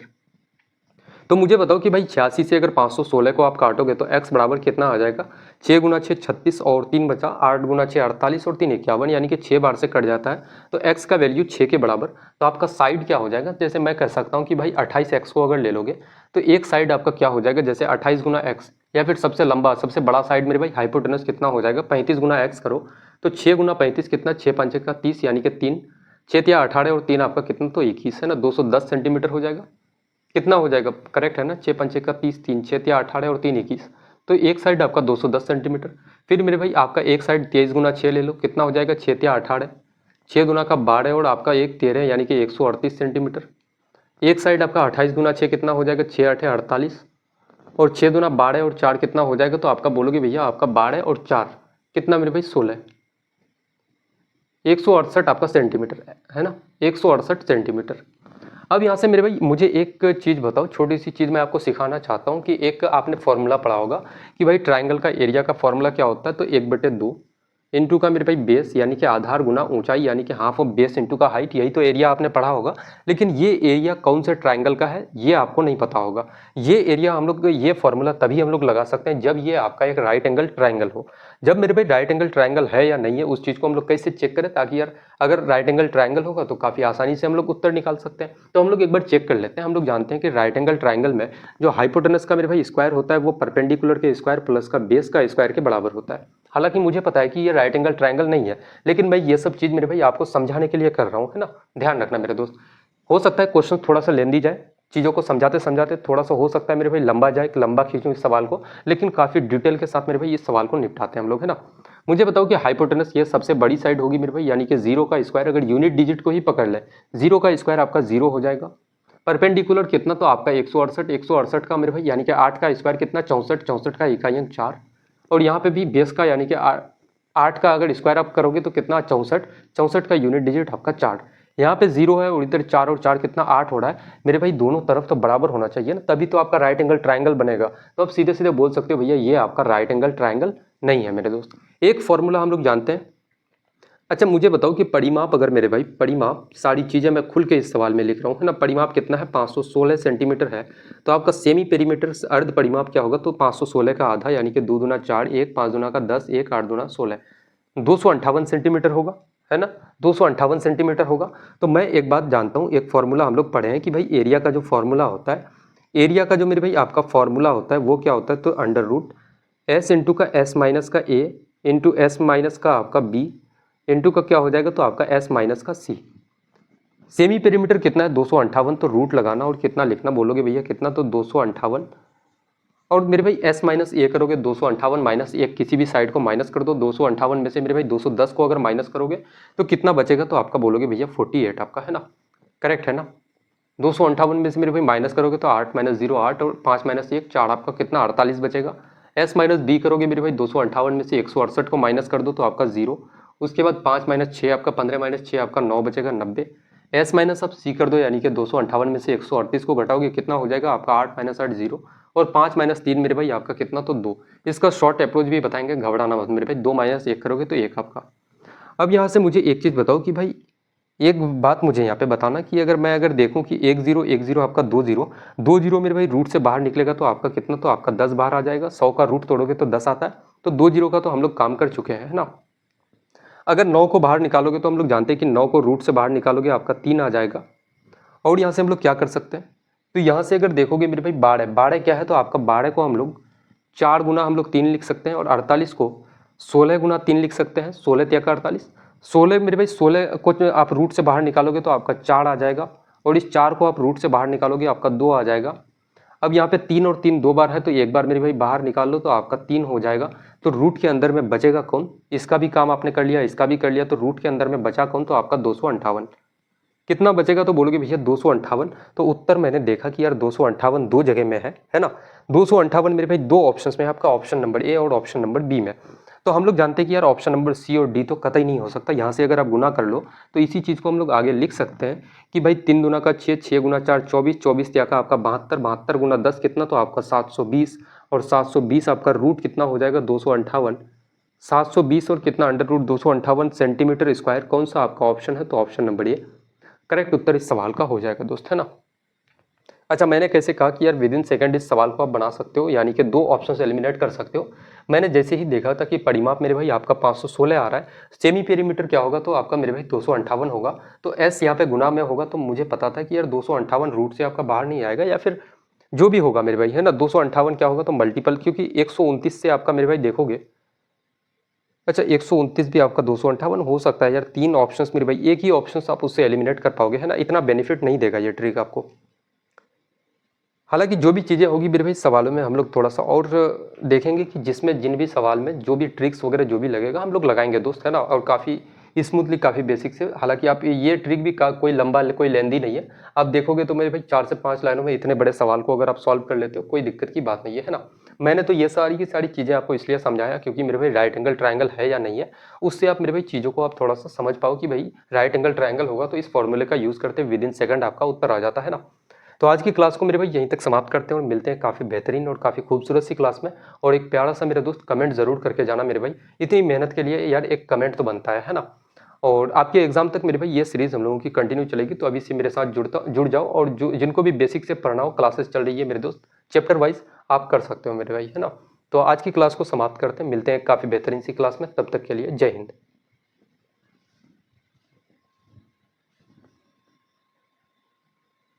तो मुझे बताओ कि भाई 86 से अगर 516 को आप काटोगे तो x बराबर कितना आ जाएगा, 6 गुना 6 36 और 3 बचा, 8 गुना 6 48 और 3 51, यानी कि 6 बार से कट जाता है तो x का वैल्यू 6 के बराबर। तो आपका साइड क्या हो जाएगा, जैसे मैं कह सकता हूँ कि भाई 28x को अगर ले लोगे तो एक साइड आपका क्या हो जाएगा, जैसे 28 गुना x, या फिर सबसे लंबा सबसे बड़ा साइड मेरे भाई हाइपोटेनस कितना हो जाएगा 35 गुना x करो तो 6 गुना 35 कितना 6 5 का 30 यानी कि 3 6 या 18 और 3 आपका कितना तो 21 है ना, 210 सेंटीमीटर हो जाएगा। कितना हो जाएगा, करेक्ट है ना, 6 5 का 30 3 6 या 18 और 3 21, तो एक साइड आपका 210 सेंटीमीटर। फिर मेरे भाई आपका एक साइड 23 गुना 6 ले लो, कितना हो जाएगा 6 या 18, 6 गुना का 12 और आपका एक 13 यानी कि 138 सेंटीमीटर। एक साइड आपका 28 गुना 6 कितना हो जाएगा 6 8 48, और 6 गुना 12 और 4 कितना हो जाएगा, तो आपका बोलोगे भैया आपका 12 और 4 कितना मेरे भाई 16, 168 आपका सेंटीमीटर है ना, 168 सेंटीमीटर। अब यहाँ से मेरे भाई मुझे एक चीज़ बताओ, छोटी सी चीज़ मैं आपको सिखाना चाहता हूँ कि एक आपने फॉर्मूला पढ़ा होगा कि भाई ट्राइंगल का एरिया का फॉर्मूला क्या होता है, तो 1/2 इंटू का मेरे भाई बेस यानी कि आधार गुना ऊंचाई यानी कि हाफ ऑफ बेस इंटू का हाइट, यही तो एरिया आपने पढ़ा होगा। लेकिन ये एरिया कौन से ट्राइंगल का है ये आपको नहीं पता होगा। ये एरिया हम लोग ये फॉर्मूला तभी हम लोग लगा सकते हैं जब ये आपका एक राइट एंगल ट्राइंगल हो। जब मेरे भाई राइट एंगल ट्राइंगल है या नहीं है उस चीज़ को हम लोग कैसे चेक करें, ताकि यार अगर राइट एंगल ट्राइंगल होगा तो काफ़ी आसानी से हम लोग उत्तर निकाल सकते हैं। तो हम लोग एक बार चेक कर लेते हैं। हम लोग जानते हैं कि राइट एंगल ट्राइंगल में जो हाइपोटेनस का मेरे भाई स्क्वायर होता है वो परपेंडिकुलर के स्क्वायर प्लस का बेस का स्क्वायर के बराबर होता है। हालांकि मुझे पता है कि ये राइट एंगल ट्राइंगल नहीं है, लेकिन मैं ये सब चीज़ मेरे भाई आपको समझाने के लिए कर रहा हूँ, है ना। ध्यान रखना मेरे दोस्त, हो सकता है क्वेश्चन थोड़ा सा लेंदी जाए, चीज़ों को समझाते समझाते थोड़ा सा हो सकता है मेरे भाई लंबा जाए, लंबा खींचूं इस सवाल को, लेकिन काफ़ी डिटेल के साथ मेरे भाई इस सवाल को निपटाते हैं हम लोग, है ना। मुझे बताओ कि हाइपोटेनस ये सबसे बड़ी साइड होगी मेरे भाई, यानी कि 0 का स्क्वायर, अगर यूनिट डिजिट को ही पकड़ ले 0 का स्क्वायर आपका 0 हो जाएगा। परपेंडिकुलर कितना तो आपका 168, 168 का मेरे भाई यानी कि 8 का स्क्वायर कितना 64, 64 का इकाई अंक 4, और यहाँ पे भी बेस का यानी कि 8 का अगर स्क्वायर आप करोगे तो कितना 64, 64 का यूनिट डिजिट आपका 4, यहाँ पे 0 है और इधर 4 और 4 कितना 8 हो रहा है मेरे भाई, दोनों तरफ तो बराबर होना चाहिए ना, तभी तो आपका राइट एंगल ट्राइंगल बनेगा। तो आप सीधे सीधे बोल सकते हो भैया ये आपका राइट एंगल ट्राइंगल नहीं है मेरे दोस्त। एक फॉर्मूला हम लोग जानते हैं। अच्छा मुझे बताओ कि परिमाप, अगर मेरे भाई परिमाप, सारी चीज़ें मैं खुल के इस सवाल में लिख रहा हूँ, है ना। परिमाप कितना है 516 सेंटीमीटर है, तो आपका सेमी पेरीमीटर अर्ध परिमाप क्या होगा, तो 516 का आधा यानी कि 2 दूना 4 1 5 दूना का 10 1 8 दूना 16, 258 सेंटीमीटर होगा, है ना, 258 सेंटीमीटर होगा। तो मैं एक बात जानता हूँ, एक फॉर्मूला हम लोग पढ़े हैं कि भाई एरिया का जो फॉर्मूला होता है, एरिया का जो मेरे भाई आपका फॉर्मूला होता है वो क्या होता है, तो अंडर रूट एस इंटू का एस माइनस का ए इंटू एस माइनस का आपका बी इंटू का क्या हो जाएगा तो आपका एस माइनस का सी। सेमी पेरीमीटर कितना है 258, तो रूट लगाना और कितना लिखना, बोलोगे भैया कितना, तो 258, और मेरे भाई एस माइनस ए करोगे 258 माइनस 1 किसी भी साइड को माइनस कर दो, 258 में से मेरे भाई 210 को अगर माइनस करोगे तो कितना बचेगा, तो आपका बोलोगे भैया 48 आपका, है ना, करेक्ट है ना। 258 में से मेरे भाई माइनस करोगे तो 8 माइनस 0 8 और 5 माइनस 1 4, आपका कितना 48 बचेगा। एस माइनस बी करोगे मेरे भाई 258 में से 168 को माइनस कर दो तो आपका 0, उसके बाद 5 माइनस 6 आपका 15 माइनस 6 आपका 9 बचेगा 90। एस माइनस आप सी कर दो यानी कि 258 में से 138 को घटाओगे कितना हो जाएगा आपका 8 माइनस 8 0, और 5 माइनस 3 मेरे भाई आपका कितना तो 2। इसका शॉर्ट अप्रोच भी बताएंगे, घबराना मत मेरे भाई, 2 माइनस 1 करोगे तो 1 आपका। अब यहाँ से मुझे एक चीज़ बताओ कि भाई एक बात मुझे यहाँ पे बताना कि अगर देखूँ कि 1 0 1 0 आपका 2 0 2 0 मेरे भाई रूट से बाहर निकलेगा तो आपका कितना, तो आपका 10 बाहर आ जाएगा। 100 का रूट तोड़ोगे तो 10 आता है, तो 2 0 का तो हम लोग काम कर चुके हैं, है ना। अगर 9 को बाहर निकालोगे तो हम लोग जानते हैं कि 9 को रूट से बाहर निकालोगे आपका 3 आ जाएगा। और यहाँ से हम लोग क्या कर सकते हैं, तो यहाँ से अगर देखोगे मेरे भाई 12 12 क्या है, तो आपका 12 को हम लोग 4 गुना हम लोग 3 लिख सकते हैं, और 48 को 16 गुना 3 लिख सकते हैं, 16 3 का 48, 16 मेरे भाई 16 को आप रूट से बाहर निकालोगे तो आपका 4 आ जाएगा, और इस 4 को आप रूट से बाहर निकालोगे आपका 2 आ जाएगा। अब यहाँ पे 3 और 3 2 बार है तो एक बार मेरे भाई बाहर निकाल लो तो आपका 3 हो जाएगा। तो रूट के अंदर में बचेगा कौन, इसका भी काम आपने कर लिया, इसका भी कर लिया, तो रूट के अंदर में बचा कौन, तो आपका 258। कितना बचेगा, तो बोलोगे भैया 258, तो उत्तर मैंने देखा कि यार 258 दो जगह में है ना। 258 मेरे भाई दो ऑप्शंस में है, आपका ऑप्शन नंबर ए और ऑप्शन नंबर बी में। तो हम लोग जानते हैं कि यार ऑप्शन नंबर सी और डी तो कतई नहीं हो सकता। यहाँ से अगर आप गुना कर लो तो इसी चीज़ को हम लोग आगे लिख सकते हैं कि भाई 3 दूना का 6, 6 गुना 4 24, 24 या का आपका 72, 72 गुना 10 कितना, तो आपका 720, और 720 आपका रूट कितना हो जाएगा 258। 720 और कितना अंडर रूट 258 सेंटीमीटर स्क्वायर, कौन सा आपका ऑप्शन है, तो ऑप्शन नंबर ए करेक्ट उत्तर इस सवाल का हो जाएगा दोस्त, है ना। अच्छा, मैंने कैसे कहा कि यार विद इन सेकंड इस सवाल को आप बना सकते हो, यानी कि दो ऑप्शन से एलिमिनेट कर सकते हो। मैंने जैसे ही देखा था कि परिमाप मेरे भाई आपका 516 आ रहा है, सेमी पेरीमीटर क्या होगा, तो आपका मेरे भाई 258 होगा, तो एस यहाँ पे गुना में होगा, तो मुझे पता था कि यार 258 रूट से आपका बाहर नहीं आएगा, या फिर जो भी होगा मेरे भाई, है ना। 258 क्या होगा, तो मल्टीपल, क्योंकि 129 से आपका मेरे भाई देखोगे, अच्छा 129 भी आपका 258 हो सकता है यार। तीन ऑप्शंस मेरे भाई, एक ही ऑप्शंस आप उससे एलिमिनेट कर पाओगे, है ना। इतना बेनिफिट नहीं देगा ये ट्रिक आपको। हालांकि जो भी चीज़ें होगी मेरे भाई सवालों में हम लोग थोड़ा सा और देखेंगे कि जिसमें जिन भी सवाल में जो भी ट्रिक्स वगैरह जो भी लगेगा हम लोग लगाएंगे दोस्त, है ना। और काफ़ी स्मूथली, काफ़ी बेसिक से। हालांकि आप ये ट्रिक भी कोई लंबा, कोई लेंदी नहीं है। आप देखोगे तो मेरे भाई 4 से 5 लाइनों में इतने बड़े सवाल को अगर आप सॉल्व कर लेते हो, कोई दिक्कत की बात नहीं है ना। मैंने तो ये सारी की सारी चीज़ें आपको इसलिए समझाया क्योंकि मेरे भाई राइट एंगल ट्रायंगल है या नहीं है, उससे आप मेरे भाई चीज़ों को आप थोड़ा सा समझ पाओ कि भाई राइट एंगल ट्रायंगल होगा तो इस फॉर्मूले का यूज़ करते विद इन सेकंड आपका उत्तर आ जाता है ना। तो आज की क्लास को मेरे भाई यहीं तक समाप्त करते हैं और मिलते हैं काफ़ी बेहतरीन और काफ़ी खूबसूरत सी क्लास में। और एक प्यारा सा मेरे दोस्त कमेंट जरूर करके जाना मेरे भाई, इतनी मेहनत के लिए यार एक कमेंट तो बनता है ना। और आपके एग्जाम तक मेरे भाई ये सीरीज हम लोगों की कंटिन्यू चलेगी, तो अभी से मेरे साथ जुड़ जाओ। और जो जिनको भी बेसिक से पढ़ना हो, क्लासेस चल रही है मेरे दोस्त, चैप्टर वाइज आप कर सकते हो मेरे भाई, है ना। तो आज की क्लास को समाप्त करते हैं, मिलते हैं काफ़ी बेहतरीन सी क्लास में, तब तक के लिए जय हिंद।